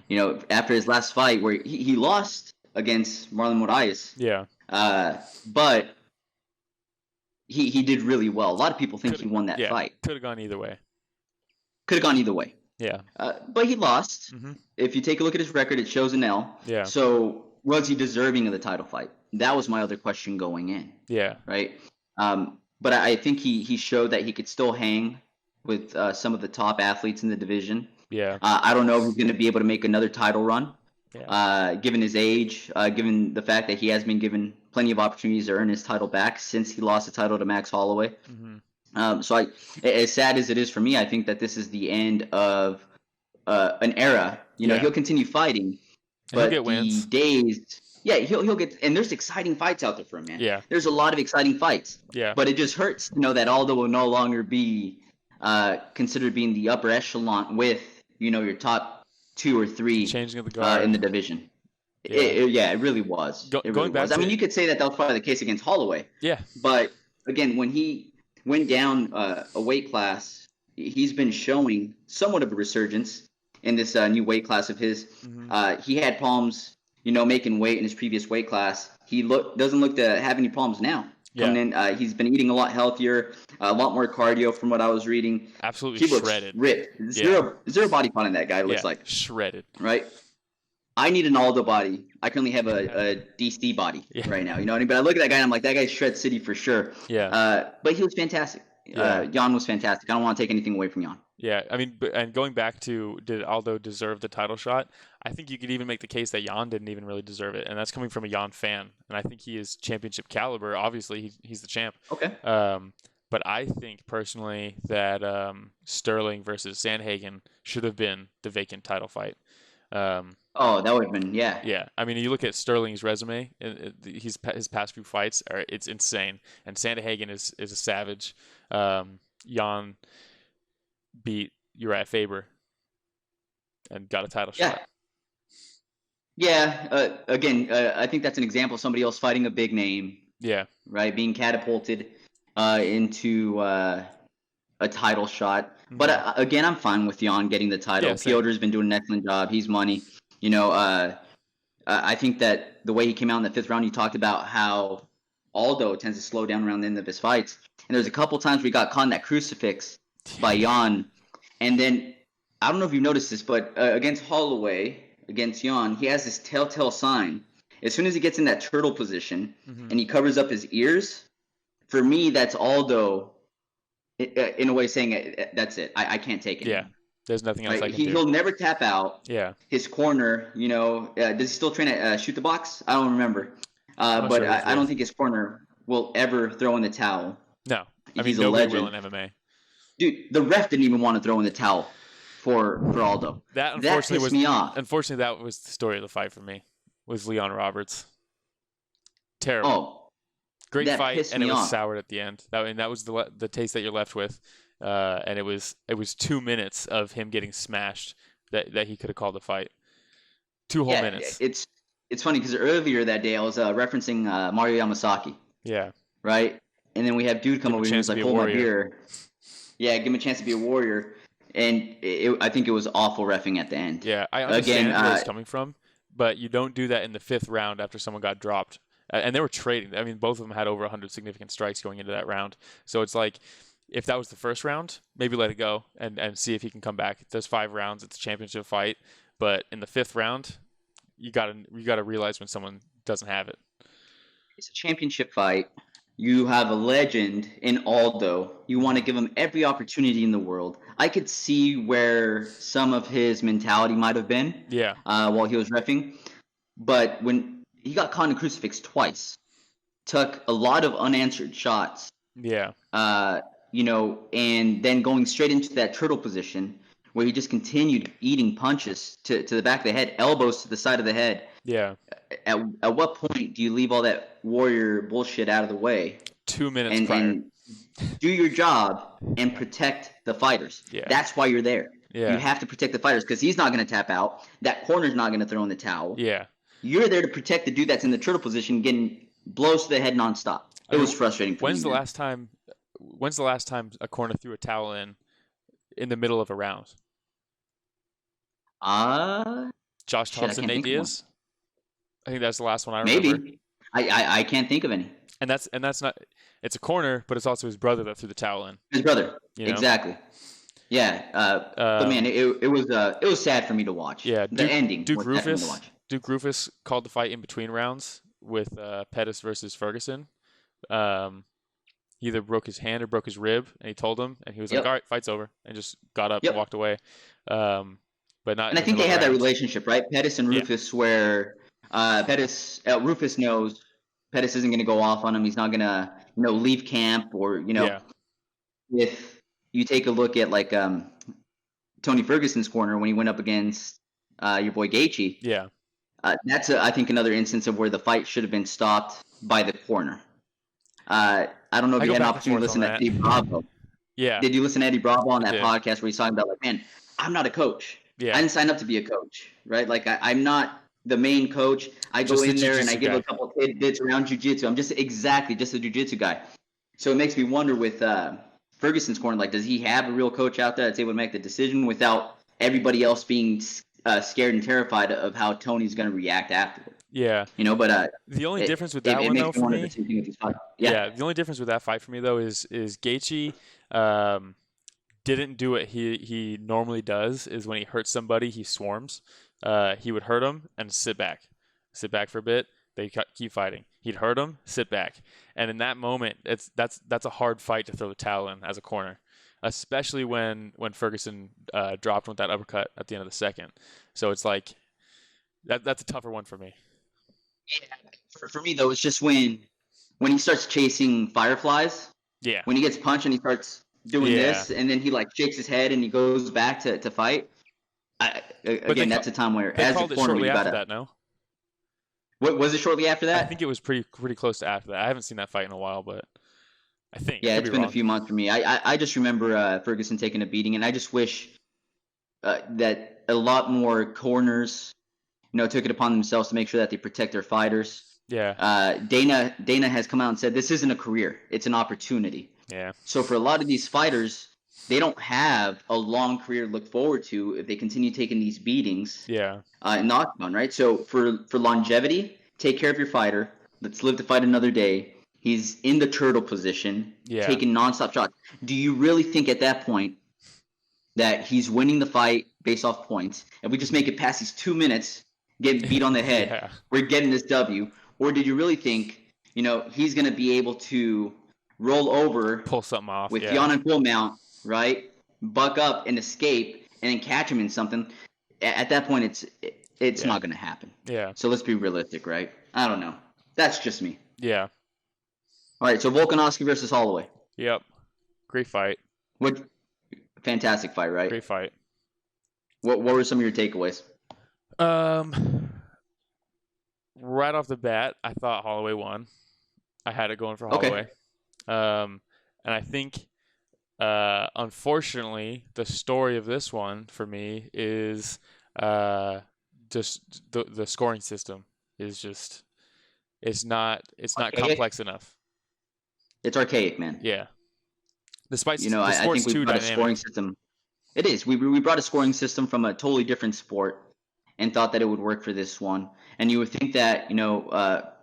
After his last fight where he lost against Marlon Moraes. Yeah. But he did really well. A lot of people think he won that fight. Could have gone either way. Yeah. But he lost. Mm-hmm. If you take a look at his record, it shows an L. Yeah. So was he deserving of the title fight? That was my other question going in. Yeah. Right. But I think he showed that he could still hang with some of the top athletes in the division. Yeah. I don't know if he's going to be able to make another title run. Yeah. Given his age, given the fact that he has been given plenty of opportunities to earn his title back since he lost the title to Max Holloway. Mm-hmm. So as sad as it is for me, I think that this is the end of an era. He'll continue fighting, but he'll get wins. He'll get, and there's exciting fights out there for him, man. Yeah. There's a lot of exciting fights. Yeah. But it just hurts, that Aldo will no longer be considered being the upper echelon with, your top 2 or 3 changing of the guard in the division. Yeah. It really was. Going back was. You could say that was probably the case against Holloway. Yeah. But again, when he went down a weight class, he's been showing somewhat of a resurgence in this new weight class of his. Mm-hmm. He had problems, making weight in his previous weight class. He doesn't look to have any problems now. Yeah. Coming in, he's been eating a lot healthier, a lot more cardio from what I was reading. Absolutely he looks shredded. Ripped. Zero body fat on that guy, it looks like. Shredded. Right? I need an Aldo body. I currently have a DC body right now. You know what I mean? But I look at that guy and I'm like, that guy's Shred City for sure. Yeah. But he was fantastic. Jan was fantastic. I don't want to take anything away from Jan. Yeah, and going back to, did Aldo deserve the title shot? I think you could even make the case that Jan didn't even really deserve it, and that's coming from a Jan fan. And I think he is championship caliber. Obviously, he's the champ. Okay. But I think personally that Sterling versus Sandhagen should have been the vacant title fight. That would have been, yeah. Yeah, you look at Sterling's resume. His past few fights it's insane, and Sandhagen is a savage. Jan beat Uriah Faber and got a title shot. Yeah. Again, I think that's an example of somebody else fighting a big name. Yeah. Right, being catapulted into a title shot. Mm-hmm. But again, I'm fine with Jan getting the title. Piotr's been doing an excellent job. He's money. I think that the way he came out in the 5th round, he talked about how Aldo tends to slow down around the end of his fights. And there's a couple times where he got caught in that crucifix by Jan. And then I don't know if you've noticed this, but against Holloway, against Jan, he has this telltale sign. As soon as he gets in that turtle position and he covers up his ears, for me, that's Aldo, in a way, saying that's it. I can't take it. Yeah, there's nothing else I can do. He'll never tap out. Yeah. His corner, does he still train at Shoot the Box? I don't remember. But sure I don't think his corner will ever throw in the towel. No. I mean, He's a nobody will legend. in MMA. Dude, the ref didn't even want to throw in the towel for Aldo. That pissed me off. Unfortunately, that was the story of the fight for me, was Leon Roberts. Terrible. Oh, great fight, and it was off. soured at the end. That was the taste that you're left with, and it was 2 minutes of him getting smashed that he could have called a fight. 2 whole minutes. It's funny because earlier that day I was referencing Mario Yamasaki. Yeah. Right, and then we have dude come over here and he's like, "Hold my beer." Yeah, give him a chance to be a warrior, and I think it was awful reffing at the end. Yeah, I understand where it's coming from, but you don't do that in the 5th round after someone got dropped. And they were trading. I mean, both of them had over 100 significant strikes going into that round. So it's like, if that was the first round, maybe let it go and see if he can come back. There's 5 rounds. It's a championship fight. But in the 5th round, you gotta realize when someone doesn't have it. It's a championship fight. You have a legend in Aldo. You want to give him every opportunity in the world. I could see where some of his mentality might have been. Yeah. While he was reffing. But when he got caught in a crucifix twice, took a lot of unanswered shots. Yeah. And then going straight into that turtle position where he just continued eating punches to the back of the head, elbows to the side of the head. Yeah. At what point do you leave all that warrior bullshit out of the way? 2 minutes prior. And do your job and protect the fighters. Yeah. That's why you're there. Yeah. You have to protect the fighters because he's not going to tap out. That corner's not going to throw in the towel. Yeah. You're there to protect the dude that's in the turtle position getting blows to the head nonstop. It was frustrating for me. When's the last time a corner threw a towel in the middle of a round? Josh Thompson, Nate Diaz? I think that's the last one I remember. Maybe. I can't think of any. And that's not, it's a corner, but it's also his brother that threw the towel in. His brother. You know? Exactly. Yeah. But man, it was sad for me to watch. Yeah. The ending Duke was sad for me to watch. Duke Rufus called the fight in between rounds with Pettis versus Ferguson. He either broke his hand or broke his rib, and he told him, and he was like, "All right, fight's over," and just got up and walked away. But not. And I think they had that relationship, right? Pettis and Rufus, where Rufus knows Pettis isn't going to go off on him. He's not going to, leave camp or, If you take a look at like Tony Ferguson's corner when he went up against your boy Gaethje. Yeah. That's I think another instance of where the fight should have been stopped by the corner. I don't know if you had an opportunity to listen to Eddie Bravo. Yeah. Did you listen to Eddie Bravo on that podcast where he's talking about like, man, I'm not a coach. Yeah. I didn't sign up to be a coach, right? Like I'm not the main coach. I go in there and I give a couple of tidbits around jiu-jitsu. I'm just a jiu-jitsu guy. So it makes me wonder with Ferguson's corner, like, does he have a real coach out there that's able to make the decision without everybody else being scared and terrified of how Tony's going to react afterward? Yeah. But the only difference with that one though for me, the only difference with that fight for me though is Gaethje didn't do what he normally does. Is when he hurts somebody, he swarms. He would hurt him and sit back for a bit. They keep fighting. He'd hurt him, sit back, and in that moment, that's a hard fight to throw the towel in as a corner, especially when Ferguson dropped with that uppercut at the end of the second. So it's like that's a tougher one for me. Yeah, for me though, it's just when he starts chasing fireflies. Yeah. When he gets punched and he starts doing this, and then he like shakes his head and he goes back to fight. That's a time where as a corner you gotta. That, no? What was it shortly after that? I think it was pretty close to after that. I haven't seen that fight in a while, but I think it's been a few months for me. I just remember Ferguson taking a beating, and I just wish that a lot more corners, took it upon themselves to make sure that they protect their fighters. Yeah. Dana has come out and said this isn't a career; it's an opportunity. Yeah. So for a lot of these fighters, they don't have a long career to look forward to if they continue taking these beatings. Yeah. In the octagon, right? So for longevity, take care of your fighter. Let's live to fight another day. He's in the turtle position, taking nonstop shots. Do you really think at that point that he's winning the fight based off points, if we just make it past these 2 minutes, get beat on the head, we're getting this W? Or did you really think, he's going to be able to roll over, pull something off with Jan and full mount, right? Buck up and escape, and then catch him in something? At that point, it's not going to happen. Yeah. So let's be realistic, right? I don't know. That's just me. Yeah. All right, so Volkanovski versus Holloway. Yep. Great fight. Fantastic fight, right? Great fight. What were some of your takeaways? Right off the bat, I thought Holloway won. I had it going for Holloway. Okay. And I think, unfortunately, the story of this one for me is just the scoring system is just it's not complex enough. It's archaic, man. Yeah. Despite I think we brought a scoring system. It is. We brought a scoring system from a totally different sport and thought that it would work for this one. And you would think that,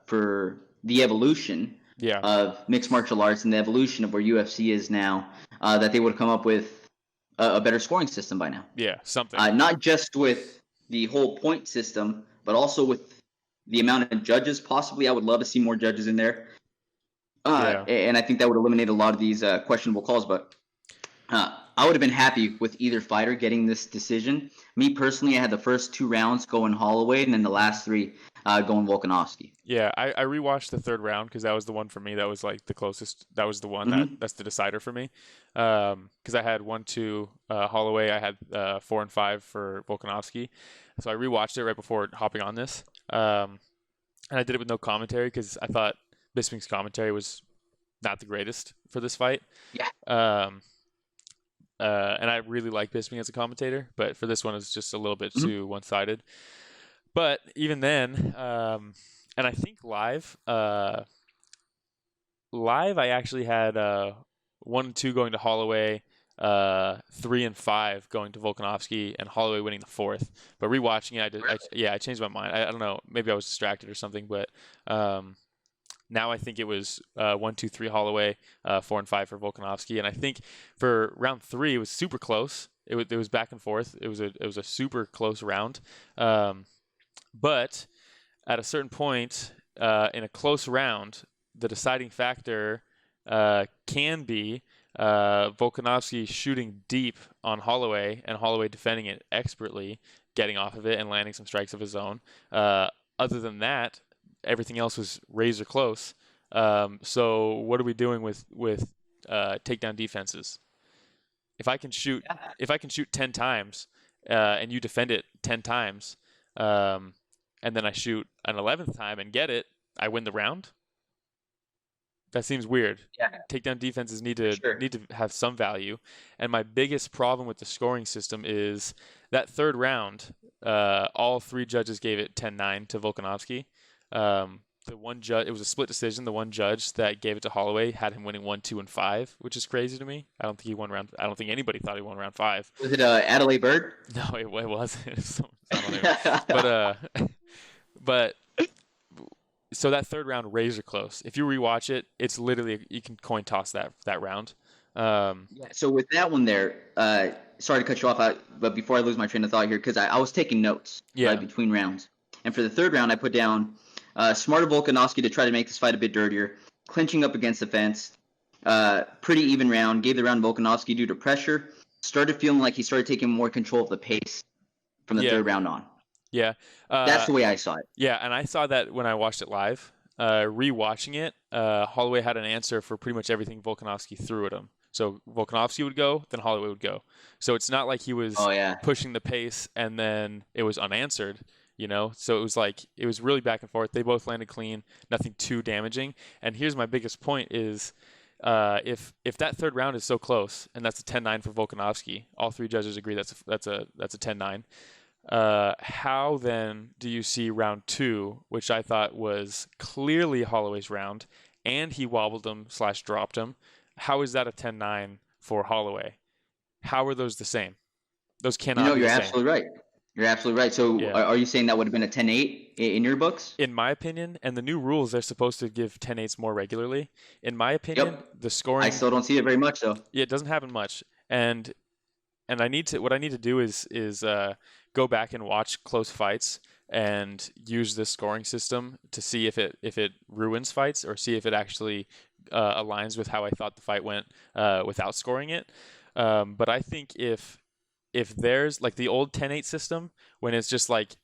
for the evolution of mixed martial arts and the evolution of where UFC is now, that they would come up with a better scoring system by now. Yeah, something. Not just with the whole point system, but also with the amount of judges. Possibly, I would love to see more judges in there. And I think that would eliminate a lot of these questionable calls. But I would have been happy with either fighter getting this decision. Me personally, I had the first 2 rounds going Holloway, and then the last 3 going Volkanovski. Yeah, I rewatched the 3rd round because that was the one for me that was like the closest. That was the one that's the decider for me. Because I had 1-2 Holloway, I had 4 and 5 for Volkanovski. So I rewatched it right before hopping on this. And I did it with no commentary because I thought Bisping's commentary was not the greatest for this fight. Yeah. And I really like Bisping as a commentator, but for this one, it's just a little bit too one-sided. But even then, and I think live, I actually had 1-2 going to Holloway, 3 and 5 going to Volkanovski, and Holloway winning the 4th. But rewatching it, I changed my mind. I don't know, maybe I was distracted or something, but now I think it was 1-2-3 Holloway, 4 and 5 for Volkanovski, and I think for round 3 it was super close. It was back and forth. It was a super close round, but at a certain point in a close round, the deciding factor can be Volkanovski shooting deep on Holloway and Holloway defending it expertly, getting off of it and landing some strikes of his own. Other than that, everything else was razor close. So what are we doing with takedown defenses? If I can shoot 10 times and you defend it 10 times, and then I shoot an 11th time and get it, I win the round. That seems weird. Yeah. Takedown defenses need to have some value. And my biggest problem with the scoring system is that 3rd round, all 3 judges gave it 10-9 to Volkanovski. The one judge, it was a split decision. The one judge that gave it to Holloway had him winning 1, 2, and 5, which is crazy to me. I don't think anybody thought he won round 5. Was it Adelaide Bird? No, it wasn't. But so that 3rd round, razor close. If you rewatch it, it's literally you can coin toss that round. So with that one there, sorry to cut you off, but before I lose my train of thought here, because I was taking notes between rounds. And for the 3rd round, I put down smarter Volkanovski to try to make this fight a bit dirtier, clinching up against the fence. Pretty even round. Gave the round Volkanovski due to pressure. Started feeling like he started taking more control of the pace from the 3rd round on. Yeah. That's the way I saw it. Yeah, and I saw that when I watched it live. Rewatching it, Holloway had an answer for pretty much everything Volkanovski threw at him. So Volkanovski would go, then Holloway would go. So it's not like he was pushing the pace and then it was unanswered. So it was really back and forth. They both landed clean, nothing too damaging. And here's my biggest point is if that 3rd round is so close and that's a 10-9 for Volkanovski, all 3 judges agree that's a 10-9. How then do you see round 2, which I thought was clearly Holloway's round, and he wobbled him / dropped him? How is that a 10-9 for Holloway? How are those the same? Those cannot be the same. Absolutely right. You're absolutely right. So are you saying that would have been a 10-8 in your books? In my opinion, and the new rules, they're supposed to give 10-8s more regularly. In my opinion, the scoring... I still don't see it very much, though. Yeah, it doesn't happen much. And and what I need to do is go back and watch close fights and use this scoring system to see if it ruins fights or see if it actually aligns with how I thought the fight went without scoring it. But I think if there's like the old 10-8 system when it's just like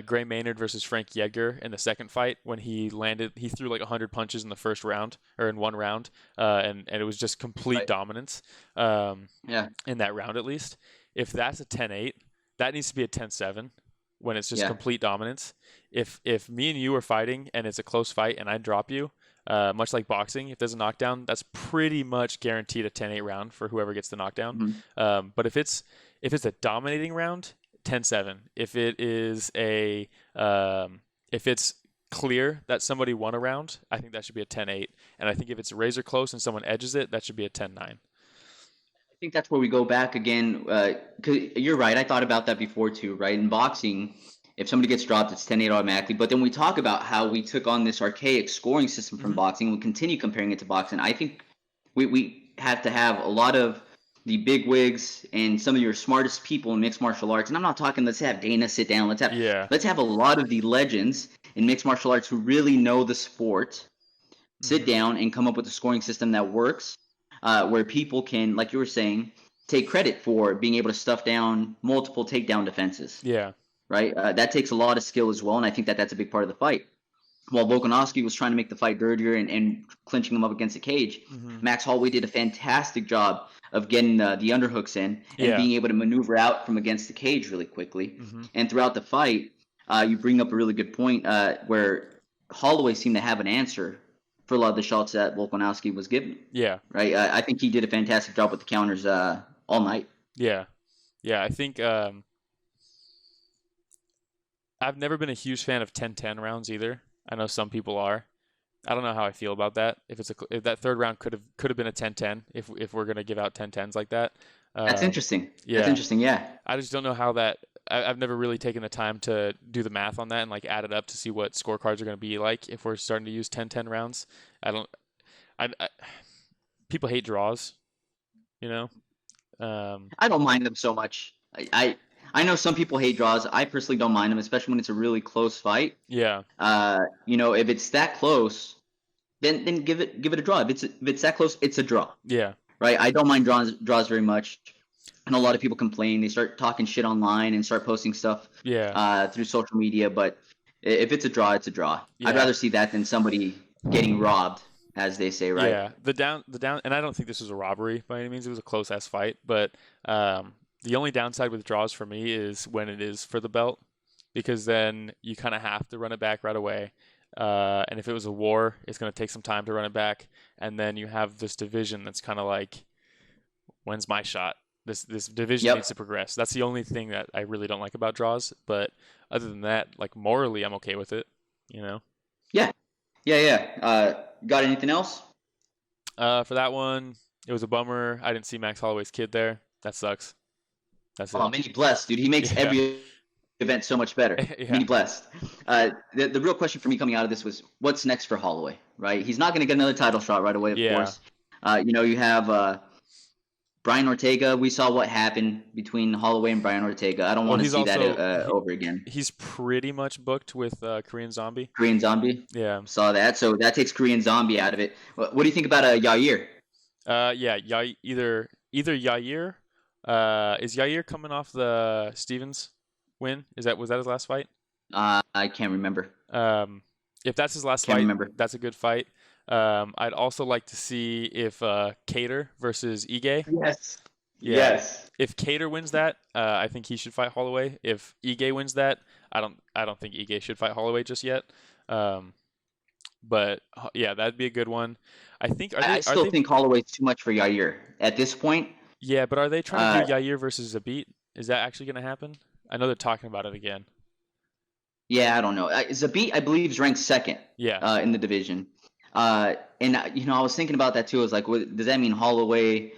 Gray Maynard versus Frankie Edgar in the second fight when he threw like 100 punches in the first round or in one round, and it was just complete dominance in that round at least. If that's a 10-8, that needs to be a 10-7 when it's just complete dominance. If me and you are fighting and it's a close fight and I drop you, much like boxing, if there's a knockdown, that's pretty much guaranteed a 10-8 round for whoever gets the knockdown. But if it's a dominating round, 10-7. If it is if it's clear that somebody won a round, I think that should be a 10-8. And I think if it's razor close and someone edges it, that should be a 10-9. I think that's where we go back again. 'Cause you're right. I thought about that before too, right? In boxing, if somebody gets dropped, it's 10-8 automatically. But then we talk about how we took on this archaic scoring system from boxing. We continue comparing it to boxing. I think we have to have a lot of the big wigs and some of your smartest people in mixed martial arts. And I'm not talking, let's have Dana sit down. Let's have a lot of the legends in mixed martial arts who really know the sport sit down and come up with a scoring system that works, where people can, like you were saying, take credit for being able to stuff down multiple takedown defenses. Yeah. Right? That takes a lot of skill as well, and I think that's a big part of the fight. While Volkanovski was trying to make the fight dirtier and clinching him up against the cage, Max Holloway did a fantastic job of getting the underhooks in and being able to maneuver out from against the cage really quickly. And throughout the fight, you bring up a really good point where Holloway seemed to have an answer for a lot of the shots that Volkanovski was giving. Yeah. Right? I think he did a fantastic job with the counters all night. Yeah. Yeah, I think I've never been a huge fan of 10-10 rounds either. I know some people are. I don't know how I feel about that. If that third round could have been a 10-10 if we're gonna give out 10-10s like that. That's interesting. Yeah. That's interesting. Yeah. I just don't know how that. I've never really taken the time to do the math on that and like add it up to see what scorecards are gonna be like if we're starting to use 10-10 rounds. People hate draws, you know. I don't mind them so much. I know some people hate draws. I personally don't mind them, especially when it's a really close fight. Yeah. If it's that close, then give it a draw. If it's that close, it's a draw. Yeah. Right. I don't mind draws very much. I know a lot of people complain. They start talking shit online and start posting stuff. Yeah. Through social media, but if it's a draw, it's a draw. Yeah. I'd rather see that than somebody getting robbed, as they say, right? Yeah. The down, and I don't think this was a robbery by any means. It was a close ass fight, but the only downside with draws for me is when it is for the belt, because then you kind of have to run it back right away. And if it was a war, it's going to take some time to run it back. And then you have this division that's kind of like, when's my shot? This division needs to progress. That's the only thing that I really don't like about draws. But other than that, like morally, I'm okay with it, you know? Yeah. Got anything else? For that one, it was a bummer. I didn't see Max Holloway's kid there. That sucks. That's it. Oh, Mini blessed, dude. He makes every event so much better. Mini blessed. The real question for me coming out of this was, what's next for Holloway, right? He's not going to get another title shot right away, of course. You have Brian Ortega. We saw what happened between Holloway and Brian Ortega. I don't want to see that over again. He's pretty much booked with Korean Zombie. Korean Zombie? Yeah. Saw that. So that takes Korean Zombie out of it. What do you think about Yair? Either Yair. Is Yair coming off the Stevens win? Was that his last fight? I can't remember. If that's his last fight, that's a good fight. I'd also like to see if Cater versus Ige. Yes. Yeah. Yes. If Cater wins that, I think he should fight Holloway. If Ige wins that, I don't think Ige should fight Holloway just yet. But yeah, that'd be a good one. I think. I still think Holloway's too much for Yair at this point. Yeah, but are they trying to do Yair versus Zabit? Is that actually going to happen? I know they're talking about it again. Yeah, I don't know. Zabit, I believe, is ranked second. Yeah. In the division. I was thinking about that too. I was like, does that mean Holloway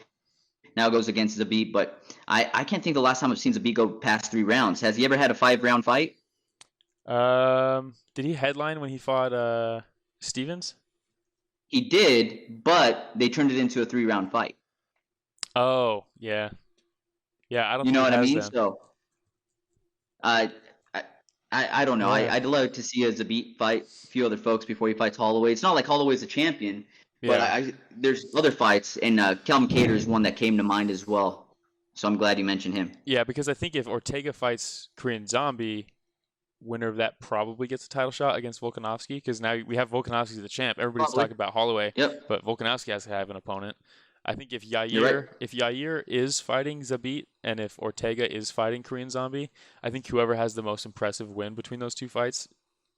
now goes against Zabit? But I can't think the last time I've seen Zabit go past 3 rounds. Has he ever had a 5-round fight? Did he headline when he fought Stevens? He did, but they turned it into a 3-round fight. Oh, yeah. Yeah, I don't You think know it what I has mean? them. So, I, I don't know. Yeah. I'd like to see Zabit fight a few other folks before he fights Holloway. It's not like Holloway's a champion, but Yeah. there's other fights, and Calvin Kattar is one that came to mind as well. So I'm glad you mentioned him. Yeah, because I think if Ortega fights Korean Zombie, winner of that probably gets a title shot against Volkanovski, because now we have Volkanovski as the champ. Everybody's Probably. talking about Holloway, Yep. but Volkanovski has to have an opponent. I think if You're right. Yair is fighting Zabit and if Ortega is fighting Korean Zombie, I think whoever has the most impressive win between those two fights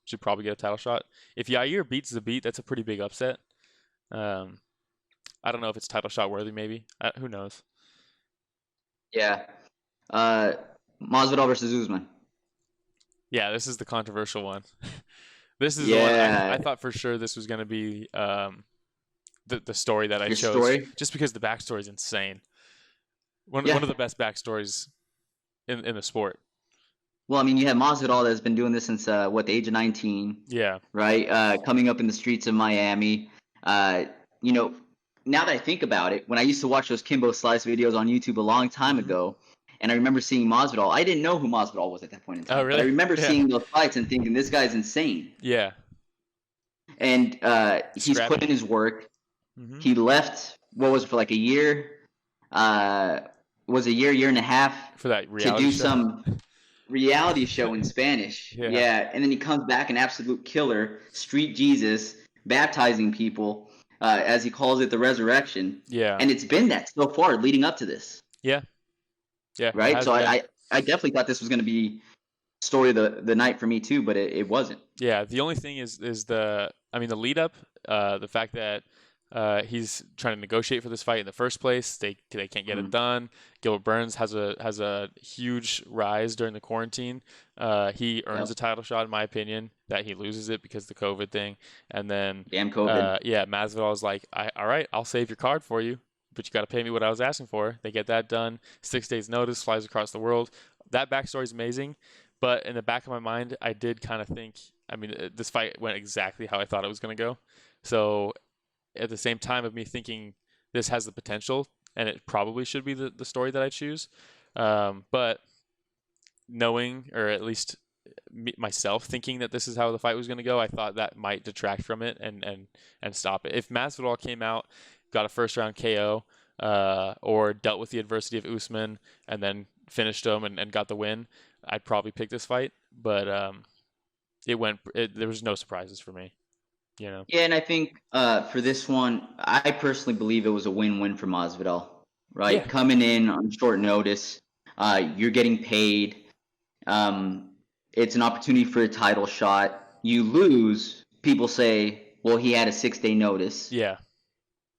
should probably get a title shot. If Yair beats Zabit, that's a pretty big upset. I don't know if it's title shot worthy. Maybe who knows? Yeah. Masvidal versus Usman. Yeah, this is the controversial one. This is the one Yeah. I thought for sure this was going to be the story that I Your chose, story? just because the backstory is insane. One Yeah. of the best backstories in the sport. Well, I mean, you have Masvidal that's been doing this since the age of 19, Yeah. right? Coming up in the streets of Miami. You know, now that I think about it, when I used to watch those Kimbo Slice videos on YouTube a long time ago, and I remember seeing Masvidal, I didn't know who Masvidal was at that point in time. Oh, really? But I remember Yeah. seeing those fights and thinking, this guy's insane. Yeah. And he's Scrappy. put in his work. Mhm. He left, what was it, for like a year? Was a year and a half For that to reality do show. some reality show in Spanish. Yeah. And then he comes back an absolute killer, street Jesus, baptizing people, as he calls it, the resurrection. Yeah. And it's been that so far leading up to this. Yeah. Yeah. it Right? has So been. I definitely thought this was going to be story of the night for me too, but it wasn't. Yeah, the only thing is the lead up, the fact that he's trying to negotiate for this fight in the first place. They can't get it done. Gilbert Burns has a huge rise during the quarantine. He earns a title shot in my opinion. That he loses it because of the COVID thing, and then Damn COVID. Masvidal is like, all right, I'll save your card for you, but you got to pay me what I was asking for. They get that done. 6 days notice, flies across the world. That backstory is amazing. But in the back of my mind, I did kind of think, this fight went exactly how I thought it was going to go. So at the same time of me thinking this has the potential, and it probably should be the story that I choose. But knowing, or at least myself thinking that this is how the fight was going to go, I thought that might detract from it and stop it. If Masvidal came out, got a first round KO, or dealt with the adversity of Usman and then finished him and got the win, I'd probably pick this fight, but there was no surprises for me, you know. Yeah, and I think for this one, I personally believe it was a win-win for Masvidal, right? Yeah. Coming in on short notice, you're getting paid. It's an opportunity for a title shot. You lose, people say, well, he had a 6-day notice. Yeah.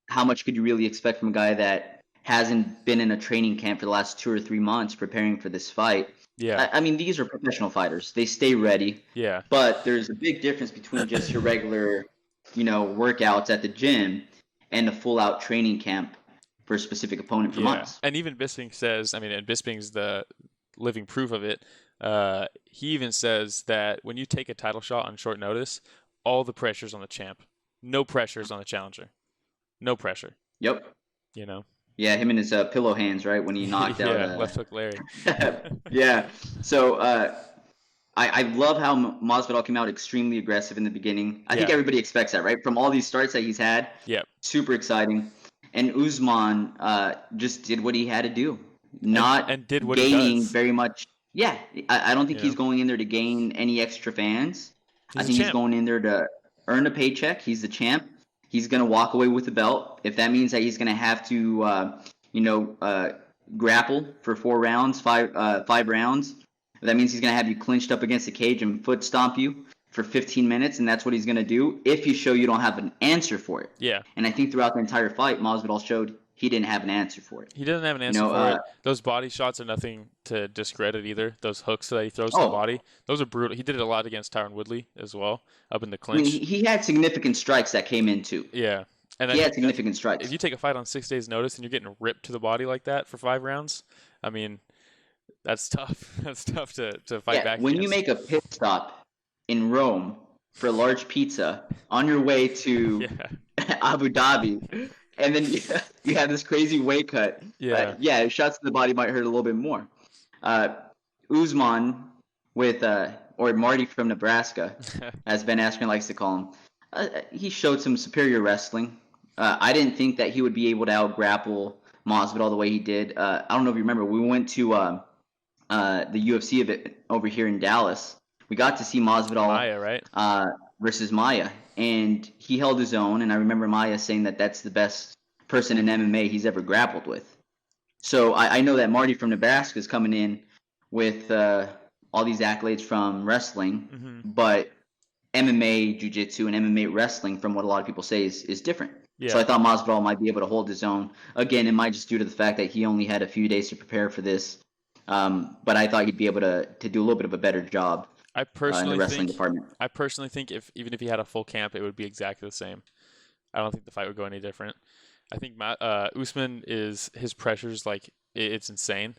How much could you really expect from a guy that hasn't been in a training camp for the last 2 or 3 months preparing for this fight? Yeah. I mean, these are professional fighters. They stay ready. Yeah. But there's a big difference between just your regular, workouts at the gym and a full-out training camp for a specific opponent for months. And even Bisping says, and Bisping's the living proof of it, he even says that when you take a title shot on short notice, all the pressure's on the champ. No pressure's on the challenger. No pressure. Yep. You know? Yeah, him and his pillow hands, right, when he knocked out. Left hook Larry. Yeah. So I love how Masvidal came out extremely aggressive in the beginning. I think everybody expects that, right? From all these starts that he's had. Yep. Super exciting. And Usman just did what he had to do. And did what gaining he does. Very much. Yeah. I don't think he's going in there to gain any extra fans. I think he's going in there to earn a paycheck. He's the champ. He's going to walk away with the belt. If that means that he's going to have to, grapple for 4 rounds, 5 rounds, that means he's going to have you clinched up against the cage and foot stomp you for 15 minutes, and that's what he's going to do if you show you don't have an answer for it. Yeah. And I think throughout the entire fight, Masvidal showed he didn't have an answer for it. He doesn't have an answer for it. Those body shots are nothing to discredit either. Those hooks that he throws to the body, those are brutal. He did it a lot against Tyron Woodley as well, up in the clinch. He had significant strikes that came in too. Yeah. And he had significant strikes. If you take a fight on 6 days' notice and you're getting ripped to the body like that for 5 rounds, that's tough. That's tough to fight back when against. you make a pit stop in Rome for a large pizza on your way to Abu Dhabi, And then you have this crazy weight cut. Yeah. Yeah, shots to the body might hurt a little bit more. Usman with or Marty from Nebraska, as Ben Askren likes to call him, he showed some superior wrestling. I didn't think that he would be able to out-grapple Masvidal the way he did. I don't know if you remember, we went to the UFC event over here in Dallas. We got to see Masvidal Maya, right? Versus Maya, and he held his own. And I remember Maya saying that that's the best person in MMA he's ever grappled with. So I know that Marty from Nebraska is coming in with all these accolades from wrestling, but MMA jiu-jitsu and MMA wrestling, from what a lot of people say, is different. Yeah. So I thought Masvidal might be able to hold his own. Again, it might just due to the fact that he only had a few days to prepare for this. But I thought he'd be able to do a little bit of a better job in the wrestling department. I personally think even if he had a full camp, it would be exactly the same. I don't think the fight would go any different. I think Usman his pressure's like it's insane.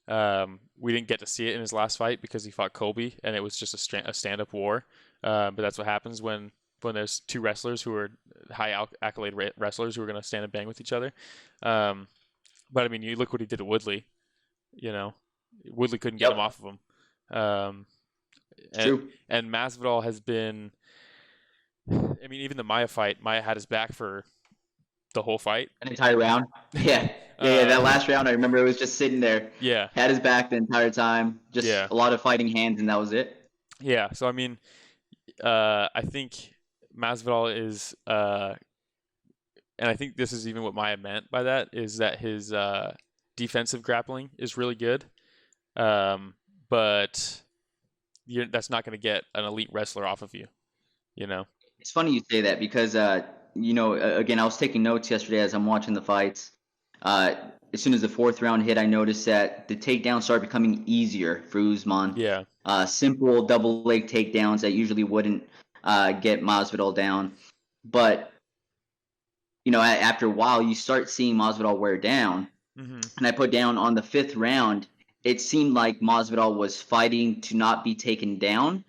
We didn't get to see it in his last fight because he fought Colby, and it was just a stand-up war. But that's what happens when there's two wrestlers who are high accolade wrestlers who are going to stand and bang with each other. But I mean, you look what he did to Woodley. You know, Woodley couldn't get him off of him. True. And Masvidal has been. I mean, even the Maya fight, Maya had his back for the whole fight. An entire round. Yeah. That last round, I remember it was just sitting there. Yeah. Had his back the entire time. Just a lot of fighting hands, and that was it. Yeah. So, I mean, I think Masvidal is, and I think this is even what Maya meant by that, is that his defensive grappling is really good. But that's not going to get an elite wrestler off of you, you know? It's funny you say that because, again, I was taking notes yesterday as I'm watching the fights. As soon as the fourth round hit, I noticed that the takedowns started becoming easier for Usman. Yeah. Simple double leg takedowns that usually wouldn't get Masvidal down. But, after a while, you start seeing Masvidal wear down. Mm-hmm. And I put down on the fifth round, it seemed like Masvidal was fighting to not be taken down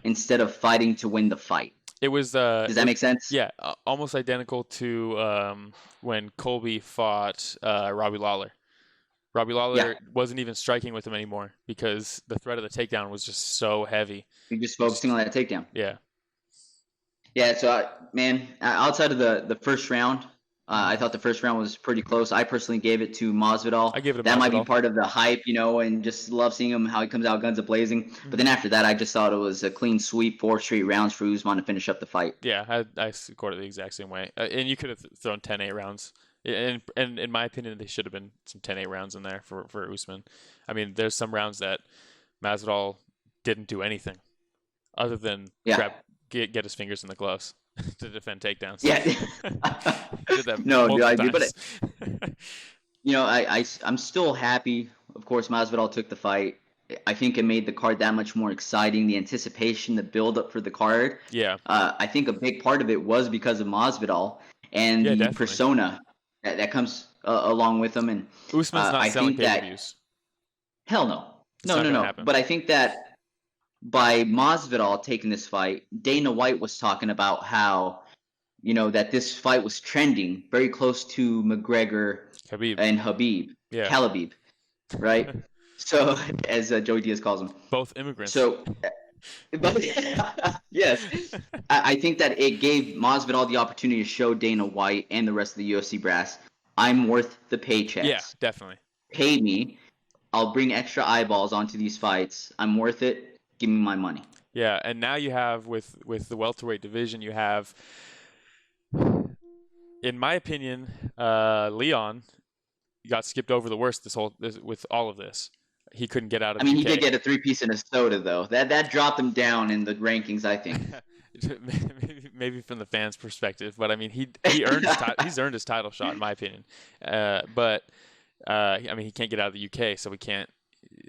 instead of fighting to win the fight. It was. Does that make sense? Yeah, almost identical to when Colby fought Robbie Lawler. Robbie Lawler wasn't even striking with him anymore because the threat of the takedown was just so heavy. You're just focusing on that takedown. Yeah. Yeah, so, outside of the first round, I thought the first round was pretty close. I personally gave it to Masvidal. I gave it to That Masvidal. might be part of the hype, and just love seeing him, how he comes out guns a-blazing. Mm-hmm. But then after that, I just thought it was a clean sweep, 4 straight rounds for Usman to finish up the fight. Yeah, I scored it the exact same way. And you could have thrown 10-8 rounds. And in my opinion, they should have been some 10-8 rounds in there for Usman. I mean, there's some rounds that Masvidal didn't do anything other than get his fingers in the gloves to defend takedowns. Yeah. Did that I'm still happy. Of course, Masvidal took the fight. I think it made the card that much more exciting. The anticipation, the build up for the card. Yeah. I think a big part of it was because of Masvidal and the definitely. persona that comes along with him. And Usman's not selling pay-per-views. Hell no. No. But I think that by Masvidal taking this fight, Dana White was talking about how, that this fight was trending very close to McGregor and Habib. Yeah. Kalabib, right? So, as Joey Diaz calls them. Both immigrants. So, yes. I think that it gave Masvidal the opportunity to show Dana White and the rest of the UFC brass, I'm worth the paychecks. Yeah, definitely. Pay me. I'll bring extra eyeballs onto these fights. I'm worth it. Give me my money. Yeah, and now you have with the welterweight division, you have, in my opinion, Leon got skipped over the worst with all of this. He couldn't get out of. He did get a 3-piece in a soda though. That dropped him down in the rankings, I think. maybe from the fans' perspective, but I mean he earned he's earned his title shot in my opinion. But he can't get out of the UK, so we can't.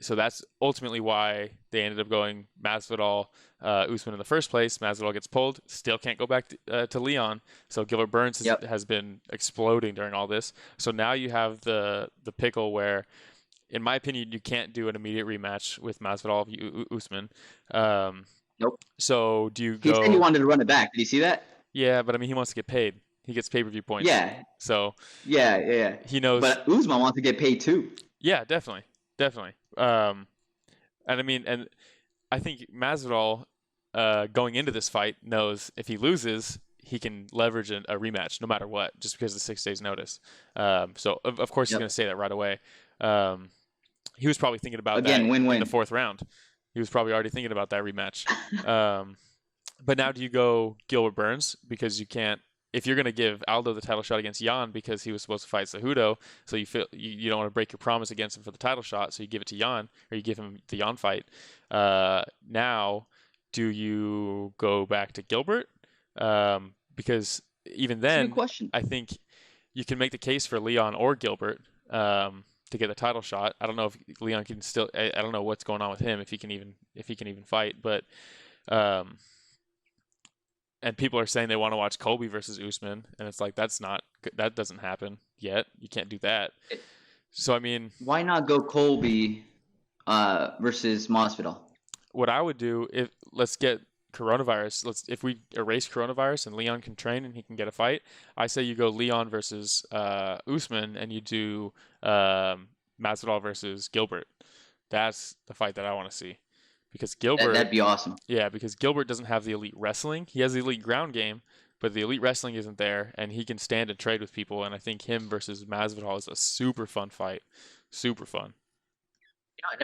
So that's ultimately why they ended up going Masvidal, Usman in the first place. Masvidal gets pulled, still can't go back to Leon. So Gilbert Burns has been exploding during all this. So now you have the pickle where, in my opinion, you can't do an immediate rematch with Masvidal Usman. Nope. So do you go? He said he wanted to run it back. Did you see that? Yeah, but I mean he wants to get paid. He gets pay-per-view points. Yeah. So Yeah. he knows. But Usman wants to get paid too. Yeah, definitely. And I mean, and I think Masvidal, going into this fight, knows if he loses, he can leverage a rematch no matter what, just because of the 6 days notice. So of course he's going to say that right away. He was probably thinking about that win-win. in the 4th round. He was probably already thinking about that rematch. But now do you go Gilbert Burns, because you can't, if you're going to give Aldo the title shot against Jan because he was supposed to fight Cejudo, so you feel you don't want to break your promise against him for the title shot, so you give it to Jan, or you give him the Jan fight. Now, do you go back to Gilbert? Because even then, question. I think you can make the case for Leon or Gilbert to get the title shot. I don't know if Leon can still. I don't know what's going on with him, if he can even fight, but. And people are saying they want to watch Colby versus Usman, and it's like that doesn't happen yet. You can't do that. So I mean, why not go Colby versus Masvidal? What I would do, let's get coronavirus. If we erase coronavirus and Leon can train and he can get a fight, I say you go Leon versus Usman, and you do Masvidal versus Gilbert. That's the fight that I want to see. Because Gilbert, that'd be awesome. Yeah, because Gilbert doesn't have the elite wrestling. He has the elite ground game, but the elite wrestling isn't there, and he can stand and trade with people. And I think him versus Masvidal is a super fun fight. Super fun.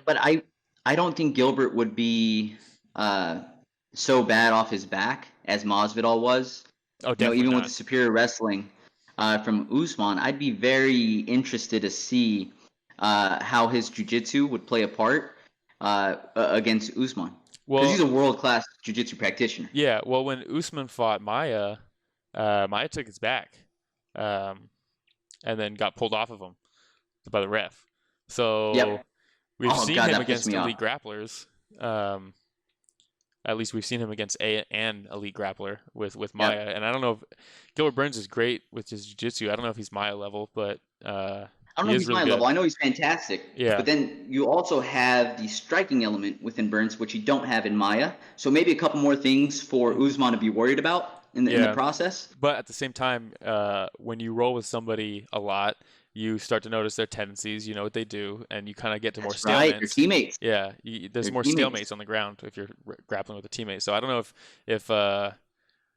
But I don't think Gilbert would be so bad off his back as Masvidal was. Oh, definitely even not. with the superior wrestling from Usman, I'd be very interested to see how his jiu-jitsu would play a part against Usman, because he's a world-class jiu-jitsu practitioner. Yeah, well, when Usman fought Maia, Maia took his back, and then got pulled off of him by the ref. So we've seen him against elite grapplers. At least we've seen him against an elite grappler with Maia, and I don't know if Gilbert Burns is great with his jiu-jitsu. I don't know if he's Maia level, but I don't know if he's my level. I know he's fantastic. Yeah. But then you also have the striking element within Burns, which you don't have in Maia. So maybe a couple more things for Usman to be worried about in the process. But at the same time, when you roll with somebody a lot, you start to notice their tendencies. You know what they do, and you kind of get to more stalemates. Right, your teammates. Yeah, there's more stalemates on the ground if you're grappling with a teammate. So I don't know if.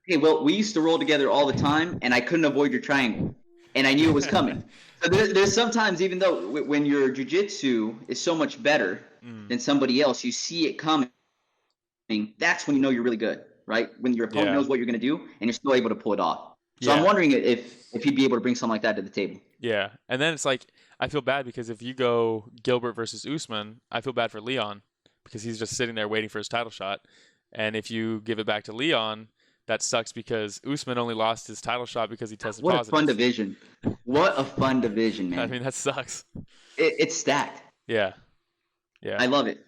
Hey, well, we used to roll together all the time, and I couldn't avoid your triangle, and I knew it was coming. So there's sometimes, even though when your jiu-jitsu is so much better than somebody else, you see it coming. That's when you know you're really good, right? When your opponent knows what you're going to do, and you're still able to pull it off. So I'm wondering if he'd be able to bring something like that to the table. Yeah, and then it's like, I feel bad because if you go Gilbert versus Usman, I feel bad for Leon because he's just sitting there waiting for his title shot. And if you give it back to Leon, that sucks because Usman only lost his title shot because he tested positive. What a fun division. What a fun division, man. I mean, that sucks. It's stacked. Yeah. I love it.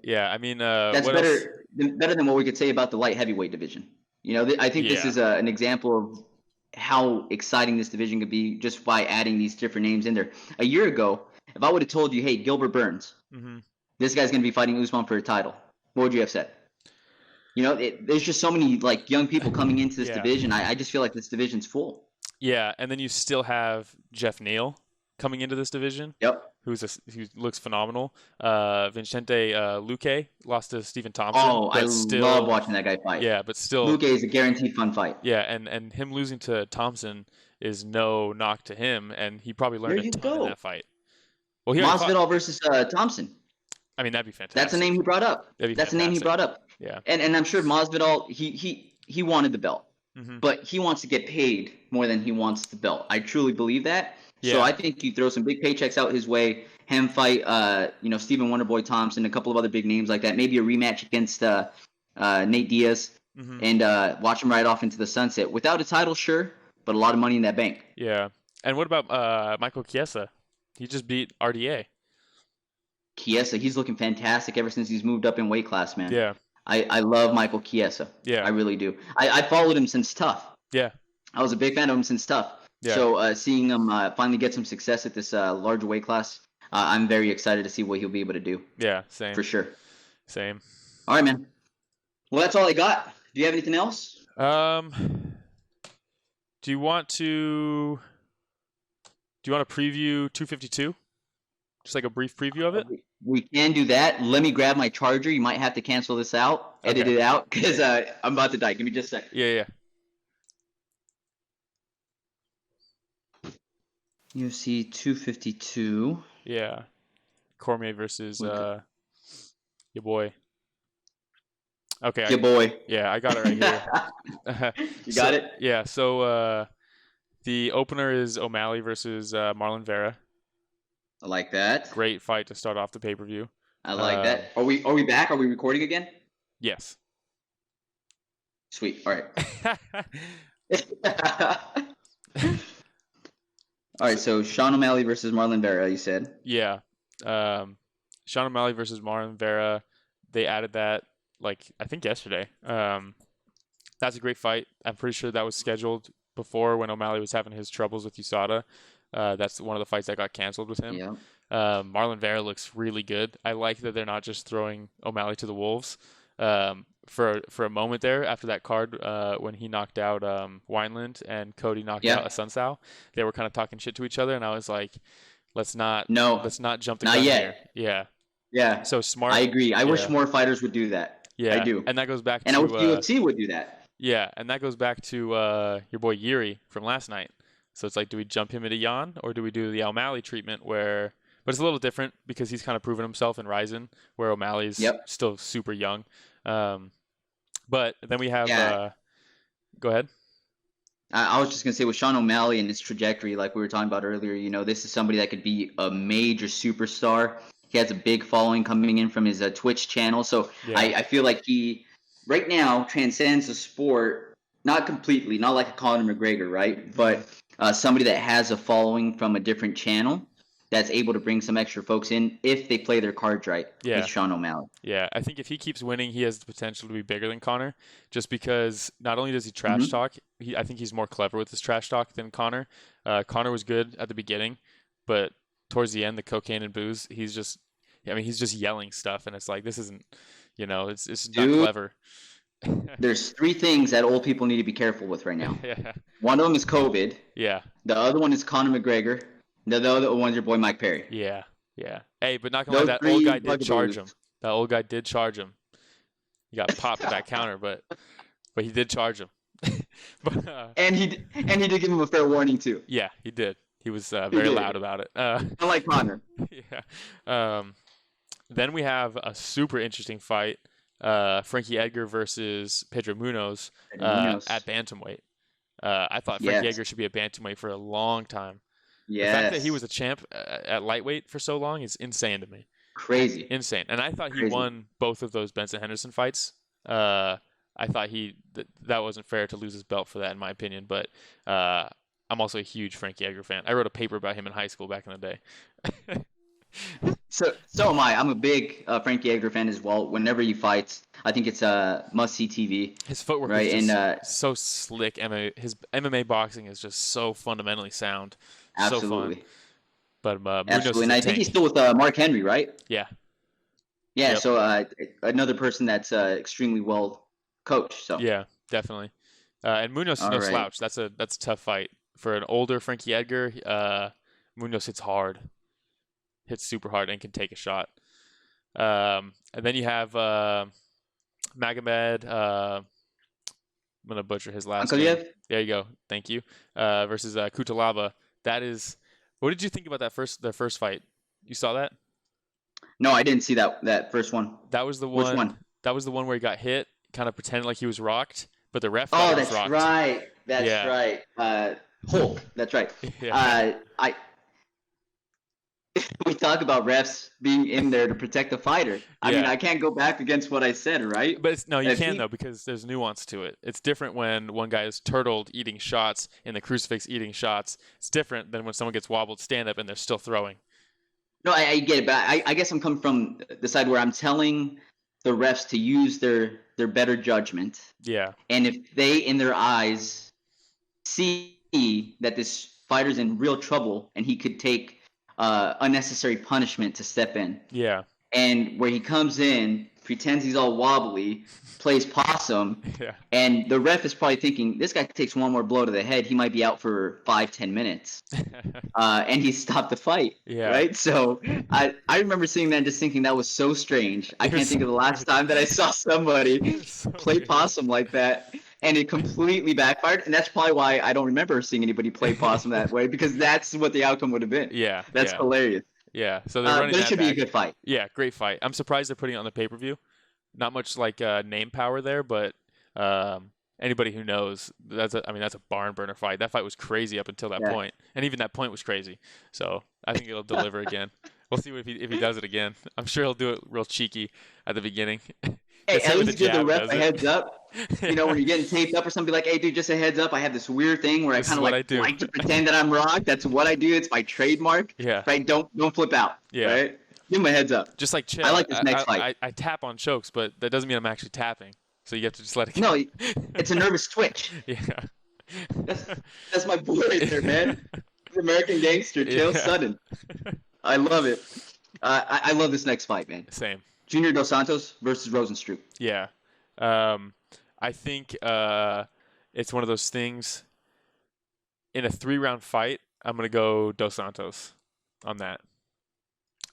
Yeah, I mean, that's better than what we could say about the light heavyweight division. You know, I think this is an example of how exciting this division could be just by adding these different names in there. A year ago, if I would have told you, hey, Gilbert Burns, this guy's going to be fighting Usman for a title, what would you have said? You know, there's just so many like young people coming into this division. I just feel like this division's full. Yeah, and then you still have Jeff Neal coming into this division. Yep. Who looks phenomenal. Vicente Luque lost to Stephen Thompson. Oh, I love watching that guy fight. Yeah, but still, Luque is a guaranteed fun fight. Yeah, and him losing to Thompson is no knock to him, and he probably learned a ton in that fight. Well, Masvidal versus Thompson. I mean, that'd be fantastic. That's a name he brought up. That's a name he brought up. Yeah. And I'm sure Masvidal, he wanted the belt, but he wants to get paid more than he wants the belt. I truly believe that. Yeah. So I think you throw some big paychecks out his way, him fight, Stephen Wonderboy Thompson, a couple of other big names like that. Maybe a rematch against Nate Diaz, and watch him ride off into the sunset without a title, sure, but a lot of money in that bank. Yeah. And what about Michael Chiesa? He just beat RDA. Chiesa, he's looking fantastic ever since he's moved up in weight class, man. Yeah. I love Michael Chiesa. Yeah. I really do. I followed him since Tough. Yeah. I was a big fan of him since Tough. Yeah. So seeing him finally get some success at this larger weight class, I'm very excited to see what he'll be able to do. Yeah, same. For sure. Same. All right, man. Well, that's all I got. Do you have anything else? Do you want to preview 252? Just like a brief preview of it? We can do that. Let me grab my charger. You might have to cancel this out, edit it out, because I'm about to die. Give me just a second. Yeah. UFC 252. Yeah. Cormier versus your boy. Okay. Your boy. Yeah, I got it right here. You got it? Yeah, so the opener is O'Malley versus Marlon Vera. I like that. Great fight to start off the pay-per-view. I like that. Are we back? Are we recording again? Yes. Sweet. All right. All right, so Sean O'Malley versus Marlon Vera, you said? Yeah. Sean O'Malley versus Marlon Vera. They added that, I think yesterday. That's a great fight. I'm pretty sure that was scheduled before when O'Malley was having his troubles with USADA. That's one of the fights that got canceled with him. Yeah. Marlon Vera looks really good. I like that they're not just throwing O'Malley to the wolves. For a moment there after that card, when he knocked out Wineland and Cody knocked out Asuncao, they were kind of talking shit to each other, and I was like, let's not jump the gun here. Yeah. Yeah. So smart. I agree. I wish more fighters would do that. Yeah, I do. And that goes back and I wish UFC would do that. Yeah, and that goes back to your boy Jiri from last night. So it's like, do we jump him into Jan, or do we do the O'Malley treatment where... But it's a little different because he's kind of proven himself in Ryzen, where O'Malley's still super young. But then we have... go ahead. I was just going to say, with Sean O'Malley and his trajectory, like we were talking about earlier, this is somebody that could be a major superstar. He has a big following coming in from his Twitch channel. So I feel like he, right now, transcends the sport, not completely, not like a Conor McGregor, right? But somebody that has a following from a different channel that's able to bring some extra folks in if they play their cards right. It's Sean O'Malley. Yeah, I think if he keeps winning, he has the potential to be bigger than Conor, just because not only does he trash talk, I think he's more clever with his trash talk than Conor. Conor was good at the beginning, but towards the end, the cocaine and booze, he's just yelling stuff, and it's like, this isn't, it's not clever. There's three things that old people need to be careful with right now. One of them is COVID. Yeah. The other one is Conor McGregor. The other one's your boy Mike Perry. Yeah. Hey, but not gonna lie, that old guy did charge him. That old guy did charge him. He got popped at that counter, but he did charge him. And he did give him a fair warning too. Yeah, he did. He was very loud about it. Unlike Conor. Yeah. Then we have a super interesting fight. Frankie Edgar versus Pedro Munoz at bantamweight. I thought Frankie Edgar should be a bantamweight for a long time. The fact that he was a champ at lightweight for so long is insane to me. Crazy. Insane. And I thought he won both of those Benson Henderson fights. I thought that wasn't fair to lose his belt for that, in my opinion. But I'm also a huge Frankie Edgar fan. I wrote a paper about him in high school back in the day. So am I. I'm a big Frankie Edgar fan as well. Whenever he fights, I think it's must-see TV. His footwork is just so slick. His MMA boxing is just so fundamentally sound. Absolutely. So fun. But absolutely, and I think he's still with Mark Henry, right? Yeah. Yeah. Yep. So another person that's extremely well coached. So yeah, definitely. And Munoz is no slouch. That's a tough fight for an older Frankie Edgar. Munoz hits hard. Hits super hard and can take a shot. And then you have Magomed. I'm gonna butcher his last name. There you go. Thank you. Versus Kutalaba. That is. What did you think about the first fight? You saw that? No, I didn't see that first one. That was the one. Which one? That was the one where he got hit, kind of pretended like he was rocked, but the ref thought he was rocked. Right. That's right. Hulk. That's right. Yeah. We talk about refs being in there to protect the fighter. I mean, I can't go back against what I said, right? But you can though, because there's nuance to it. It's different when one guy is turtled eating shots in the crucifix eating shots. It's different than when someone gets wobbled stand up and they're still throwing. No, I get it, but I guess I'm coming from the side where I'm telling the refs to use their better judgment. Yeah. And if they, in their eyes, see that this fighter's in real trouble and he could take unnecessary punishment to step in. Yeah. And where he comes in pretends he's all wobbly, plays possum, Yeah. and the ref is probably thinking, this guy takes one more blow to the head, he might be out for 5-10 minutes. And he stopped the fight, right? So I remember seeing that and just thinking that was so strange. I can't think of the last time that I saw somebody play possum like that, and it completely backfired. And that's probably why I don't remember seeing anybody play possum that way, because that's what the outcome would have been. Yeah. That's hilarious. Yeah, so they're running but it should be a good fight. Yeah, great fight. I'm surprised they're putting it on the pay-per-view. Not much like name power there, but anybody who knows, that's a barn burner fight. That fight was crazy up until that point, and even that point was crazy. So I think it'll deliver again. We'll see if he does it again. I'm sure he'll do it real cheeky at the beginning. Hey, at least give the ref a heads up. When you're getting taped up or something, like, hey, dude, just a heads up. I have this weird thing where I kind of like to pretend that I'm wrong. That's what I do. It's my trademark. Yeah. Right? Don't flip out. Yeah. Right? Give him a heads up. Just like chill. I like this next fight. I tap on chokes, but that doesn't mean I'm actually tapping. So you have to just let it go. No, it's a nervous twitch. Yeah. That's my boy right there, man. American Gangster, Chael Sonnen. I love it. I love this next fight, man. Same. Junior Dos Santos versus Rozenstruik. Yeah. I think it's one of those things. In a 3-round fight, I'm gonna go Dos Santos on that.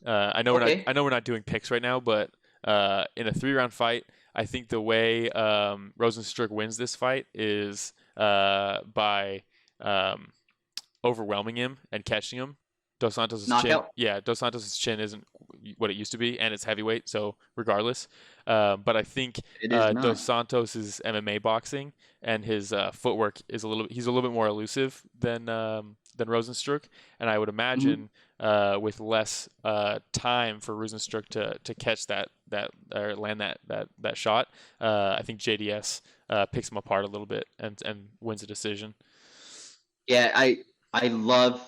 I know we're not doing picks right now, but in a 3-round fight, I think the way Rozenstruik wins this fight is by overwhelming him and catching him. Dos Santos' chin isn't what it used to be, and it's heavyweight, so regardless. But I think Dos Santos' MMA boxing and his footwork he's a little bit more elusive than Rozenstruik, and I would imagine with less time for Rozenstruik to catch that or land that shot, I think JDS picks him apart a little bit and wins a decision. Yeah, I love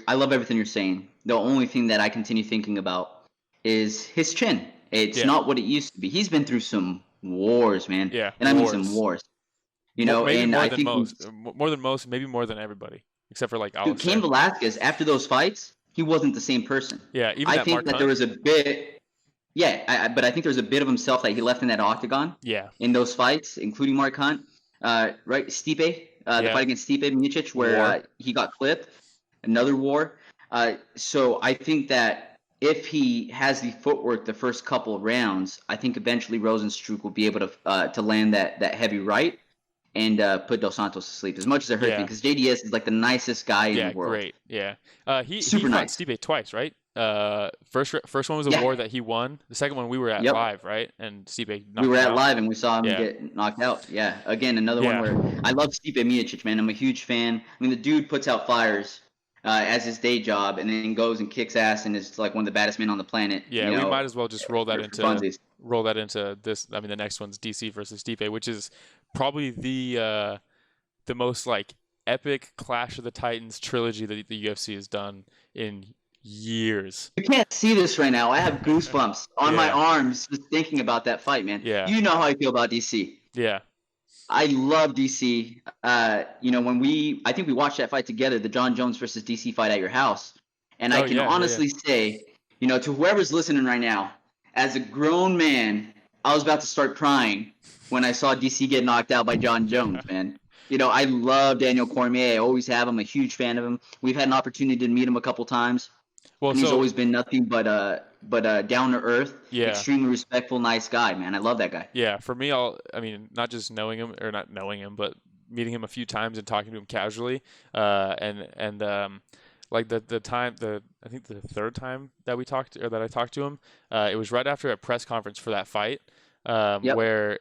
I love everything you're saying. The only thing that I continue thinking about is his chin. It's not what it used to be. He's been through some wars, man. Yeah, and I mean some wars. Maybe more than most, maybe more than everybody, except for like Alex. Cain Velasquez, after those fights, he wasn't the same person. Yeah, even I think that there was a bit. Yeah, but I think there was a bit of himself that he left in that octagon. Yeah. In those fights, including Mark Hunt, right? Stipe, the fight against Stipe Miocic, where he got clipped. Another war. So I think that if he has the footwork the first couple of rounds, I think eventually Rozenstruik will be able to land that heavy right and put Dos Santos to sleep. As much as it hurt me, because JDS is like the nicest guy in the world. Great. Yeah, he Super fought nice. Stipe twice, right? First one was a war that he won. The second one we were at live, right? And Stipe knocked him out. Live and we saw him get knocked out. Yeah, again another one where I love Stipe Miocic, man. I'm a huge fan. I mean, the dude puts out fires as his day job, and then goes and kicks ass and is like one of the baddest men on the planet. Yeah, we might as well just roll that into this. I mean, the next one's DC versus Stipe, which is probably the most like epic Clash of the Titans trilogy that the UFC has done in years. You can't see this right now. I have goosebumps on my arms just thinking about that fight, man. Yeah. You know how I feel about DC. Yeah. I love DC. When I think we watched that fight together, the John Jones versus DC fight at your house. And I can honestly say, to whoever's listening right now, as a grown man, I was about to start crying when I saw DC get knocked out by John Jones, man. I love Daniel Cormier. I always have. I'm a huge fan of him. We've had an opportunity to meet him a couple times. Well, and he's always been nothing but down to earth, extremely respectful, nice guy, man. I love that guy. Yeah, for me, not just knowing him or not knowing him, but meeting him a few times and talking to him casually, and like I think the third time that I talked to him, it was right after a press conference for that fight, where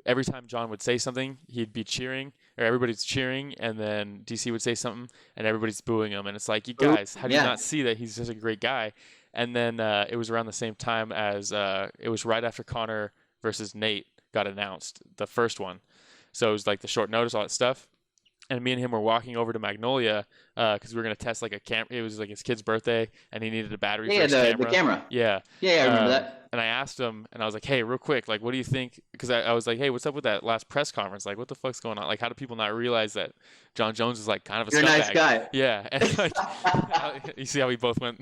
every time John would say something, he'd be cheering, or everybody's cheering, and then DC would say something, and everybody's booing him. And it's like, you guys, how do you not see that he's just a great guy? And then it was around the same time as it was right after Conor versus Nate got announced, the first one. So it was like the short notice, all that stuff. and me and him were walking over to Magnolia because we were gonna test like a camera. It was like his kid's birthday, and he needed a battery for his camera. The camera. Yeah. Yeah, I remember that. And I asked him, and I was like, "Hey, real quick, like, what do you think?" Because I was like, "Hey, what's up with that last press conference? Like, what the fuck's going on? Like, how do people not realize that John Jones is like kind of a You're scumbag?" a nice guy. Yeah, and like, you see how we both went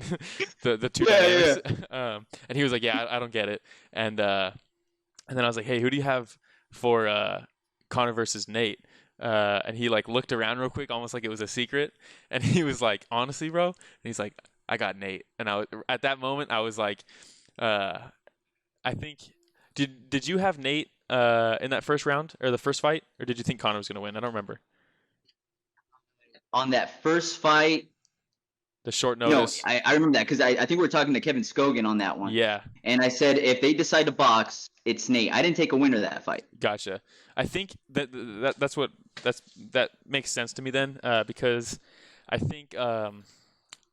the two Yeah, dynamics. And he was like, "Yeah, I don't get it." And then I was like, "Hey, who do you have for Conor versus Nate?" And he like looked around real quick, almost like it was a secret, and he was like, "Honestly, bro," and he's like, "I got Nate." And at that moment, I was like, I think did you have Nate in that first round or the first fight, or did you think Conor was gonna win? I don't remember. On that first fight, The short notice. No, I remember that because I think we were talking to Kevin Scogan on that one. Yeah. And I said if they decide to box, it's Nate. I didn't take a winner that fight. Gotcha. I think that makes sense to me then, because I think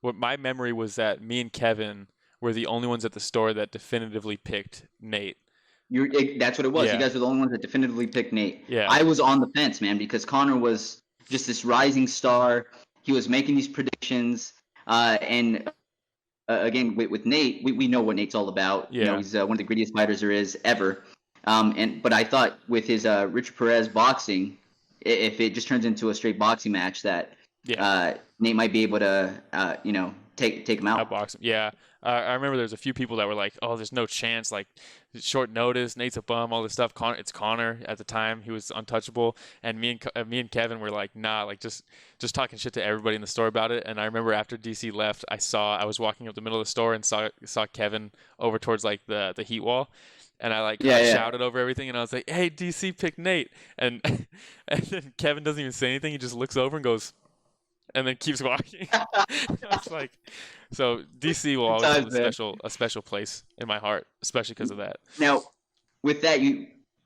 what my memory was that me and Kevin were the only ones at the store that definitively picked Nate. That's what it was. Yeah. You guys were the only ones that definitively picked Nate. Yeah. I was on the fence, man, because Conor was just this rising star. He was making these predictions. And again, with Nate, we know what Nate's all about. Yeah. You know, he's one of the grittiest fighters there is ever. But I thought with his Richard Perez boxing, if it just turns into a straight boxing match, that Nate might be able to, take him out. Outbox him. Yeah. I remember there's a few people that were like, "Oh, there's no chance. Like, short notice. Nate's a bum. All this stuff. It's Conor at the time. He was untouchable." And me and Kevin were like, "Nah, like just talking shit to everybody in the store about it." And I remember after DC left, I was walking up the middle of the store and saw Kevin over towards like the heat wall. And I shouted over everything, and I was like, "Hey, DC picked Nate," and then Kevin doesn't even say anything. He just looks over and goes, and then keeps walking. I was like, so DC will always have a special place in my heart, especially because of that. Now, with that,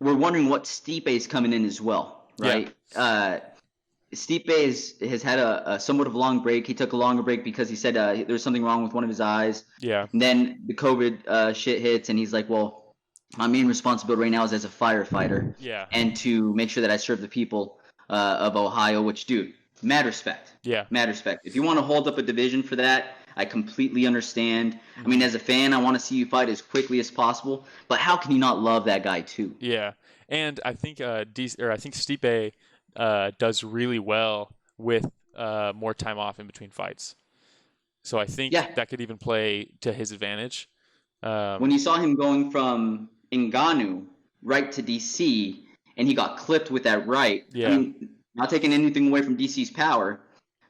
we're wondering what Stipe is coming in as well, right? Yeah. Stipe has had a somewhat of a long break. He took a longer break because he said there was something wrong with one of his eyes. Yeah. And then the COVID shit hits, and he's like, well, my main responsibility right now is as a firefighter. Yeah. And to make sure that I serve the people of Ohio, which, dude, mad respect. Yeah. Mad respect. If you want to hold up a division for that, I completely understand. Mm-hmm. I mean, as a fan, I want to see you fight as quickly as possible. But how can you not love that guy too? Yeah. And I think Stipe does really well with more time off in between fights. So I think that could even play to his advantage. When you saw him going from Ngannou right to DC, and he got clipped with that right. Yeah. I mean, not taking anything away from DC's power,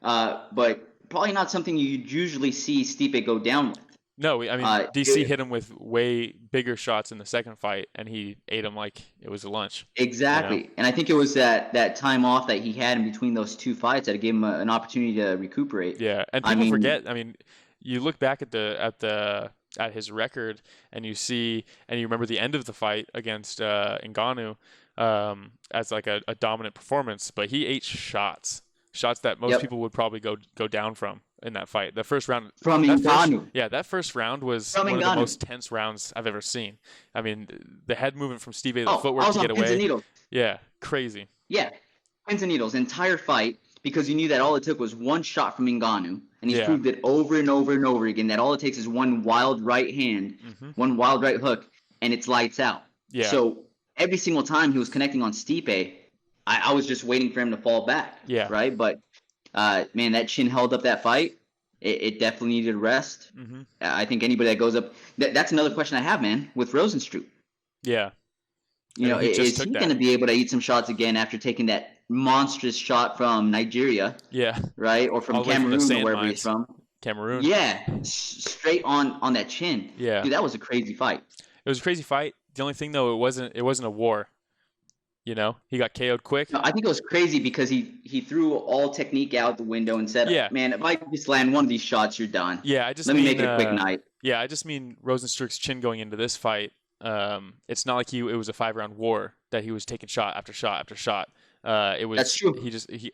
but probably not something you'd usually see Stipe go down with. No, I mean, DC hit him with way bigger shots in the second fight, and he ate him like it was a lunch. Exactly. You know? And I think it was that time off that he had in between those two fights that gave him an opportunity to recuperate. Yeah, and people forget. I mean, you look back at his record, and you remember the end of the fight against Ngannou as like a dominant performance, but he ate shots that most people would probably go down from in that fight. The first round from Ngannou. That first round was one of the most tense rounds I've ever seen. I mean, the head movement from Stipe, the footwork to get away. And needles. Yeah, crazy. Yeah, pins and needles, entire fight, because you knew that all it took was one shot from Ngannou, and he's proved it over and over and over again that all it takes is one wild right hand, one wild right hook, and it's lights out. Yeah. So every single time he was connecting on Stipe, I was just waiting for him to fall back. Yeah. Right? But, man, that chin held up that fight. It definitely needed rest. Mm-hmm. I think anybody that goes up that's another question I have, man, with Rosenstruck. Yeah. You know, is he going to be able to eat some shots again after taking that monstrous shot from Nigeria? Yeah. Right? Or from Cameroon or wherever he's from. Cameroon. Yeah. Straight on that chin. Yeah. Dude, that was a crazy fight. It was a crazy fight. The only thing, though, it wasn't a war. You know, he got KO'd quick. No, I think it was crazy because he threw all technique out the window and said, man, if I just land one of these shots, you're done. Yeah, let me make it a quick night. Yeah, I just mean Rosenstruck's chin going into this fight. It's not like it was a 5-round war that he was taking shot after shot after shot. It was. That's true.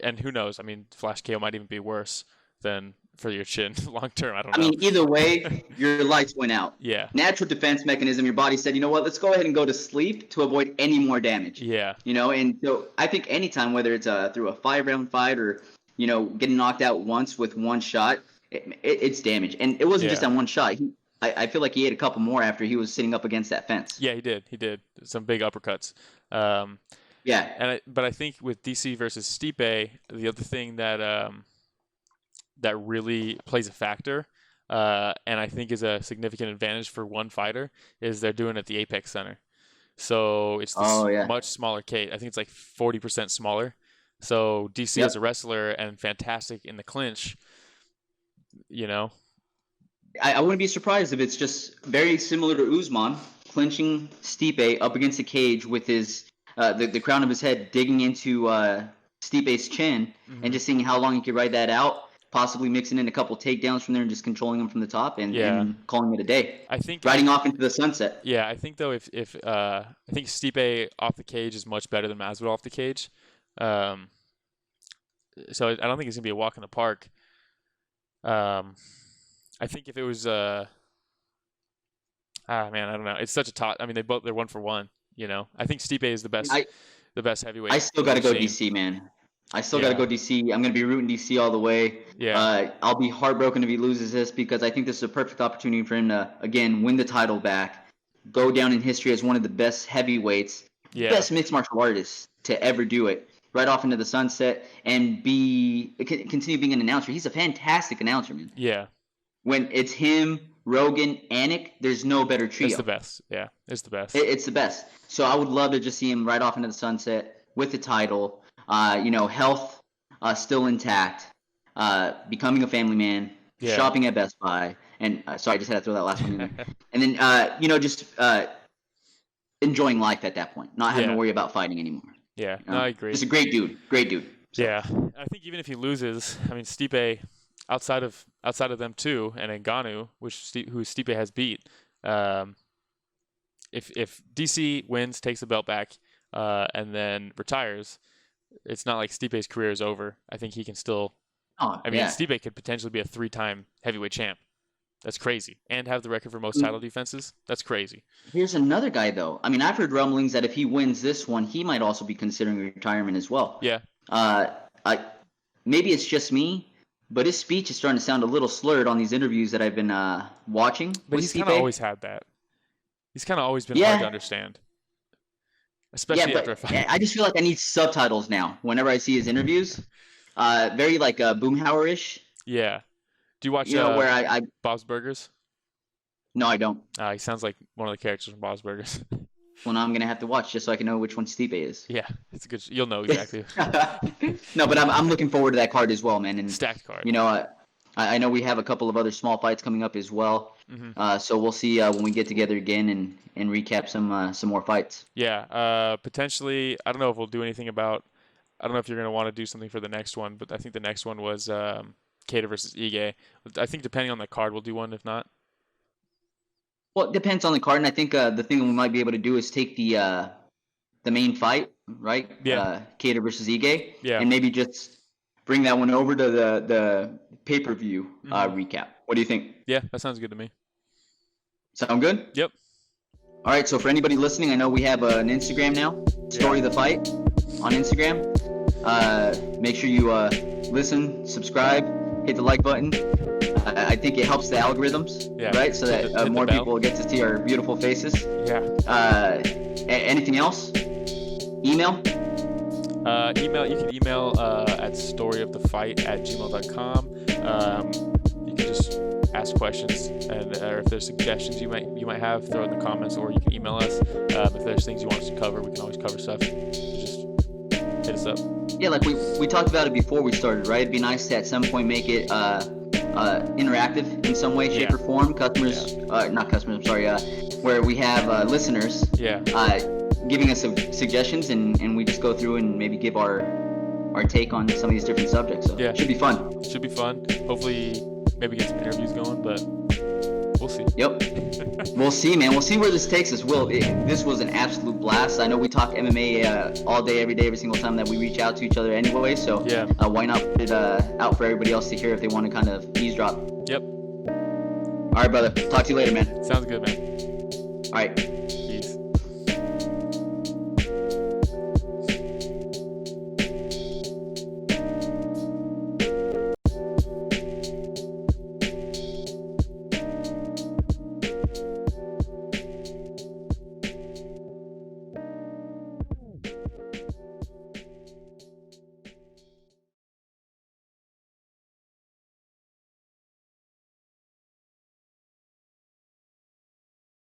And who knows? I mean, Flash KO might even be worse than for your chin long term. I don't I know. mean, either way, your lights went out. Yeah. Natural defense mechanism. Your body said, you know what? Let's go ahead and go to sleep to avoid any more damage. Yeah. And so I think anytime, whether it's through a 5-round fight or getting knocked out once with one shot, it's damage. And it wasn't just that one shot. I feel like he ate a couple more after he was sitting up against that fence. Yeah, he did some big uppercuts. Yeah. But I think with DC versus Stipe, the other thing that that really plays a factor, and I think is a significant advantage for one fighter, is they're doing it at the Apex Center. So it's this much smaller cage. I think it's like 40% smaller. So DC is a wrestler and fantastic in the clinch. I wouldn't be surprised if it's just very similar to Usman clinching Stipe up against the cage with his the crown of his head digging into Stipe's chin, and just seeing how long he could ride that out. Possibly mixing in a couple takedowns from there and just controlling him from the top and calling it a day. I think riding off into the sunset. Yeah, I think though if I think Stipe off the cage is much better than Masvidal off the cage. So I don't think it's gonna be a walk in the park. I think if it was man, I don't know. It's such a toss. I mean, they're 1 for 1. I think Stipe is the best heavyweight. I still got to go DC, man. I still got to go DC. I'm going to be rooting DC all the way. Yeah. I'll be heartbroken if he loses this, because I think this is a perfect opportunity for him to, again, win the title back, go down in history as one of the best heavyweights, best mixed martial artists to ever do it, right off into the sunset, and continue being an announcer. He's a fantastic announcer, man. Yeah. When it's him, Rogan, Anik, there's no better trio. It's the best. Yeah, it's the best. It's the best. So I would love to just see him right off into the sunset with the title. Health still intact, becoming a family man, shopping at Best Buy, and sorry, I just had to throw that last one in there. And then, just enjoying life at that point, not having to worry about fighting anymore. Yeah, no, I agree. Just a great dude. So. Yeah, I think even if he loses, I mean, Stipe, outside of them two, and Ngannou, who Stipe has beat, if DC wins, takes the belt back, and then retires, it's not like Stipe's career is over. I think he can still. Stipe could potentially be a 3-time heavyweight champ. That's crazy, and have the record for most title defenses. That's crazy. Here's another guy, though. I mean, I've heard rumblings that if he wins this one, he might also be considering retirement as well. Yeah. Maybe it's just me, but his speech is starting to sound a little slurred on these interviews that I've been watching. But he's kind of always had that. He's kind of always been hard to understand. Especially after a fight. I just feel like I need subtitles now whenever I see his interviews. Very like Boomhauer-ish. Yeah. Do you watch where I Bob's Burgers? No, I don't. He sounds like one of the characters from Bob's Burgers. Well, now I'm going to have to watch just so I can know which one Stipe is. Yeah, it's a good. You'll know exactly. No, but I'm looking forward to that card as well, man. And stacked card. I know we have a couple of other small fights coming up as well. Mm-hmm. So we'll see when we get together again and recap some more fights. Yeah, potentially. I don't know if we'll do anything about. I don't know if you're going to want to do something for the next one, but I think the next one was Kattar versus Ige. I think depending on the card, we'll do one. If not, well, it depends on the card, and I think the thing we might be able to do is take the main fight, right? Yeah. Kattar versus Ige. Yeah. And maybe just bring that one over to the pay-per-view recap. What do you think? Yeah, that sounds good to me. Sound good? Yep. All right, so for anybody listening, I know we have an Instagram now, Story of the Fight on Instagram. Make sure you listen, subscribe, hit the like button. I think it helps the algorithms, right? So that more people get to see our beautiful faces. Yeah. Anything else? Email? You can email at storyofthefight@gmail.com. You can just ask questions, or if there's suggestions you might have, throw it in the comments, or you can email us. If there's things you want us to cover, we can always cover stuff. So just hit us up. Yeah, like we talked about it before we started, right? It'd be nice to at some point make it interactive in some way, shape, or form. Not customers. I'm sorry. Where we have listeners. Yeah. Giving us some suggestions, and we just go through and maybe give our take on some of these different subjects. So it should be fun. Hopefully, maybe get some interviews going, but We'll see. Yep. We'll see, man. We'll see where this takes us. This was an absolute blast. I know we talk MMA all day, every day, every single time that we reach out to each other anyway. So why not put it out for everybody else to hear if they want to kind of eavesdrop? Yep. All right, brother. Talk to you later, man. Sounds good, man. All right.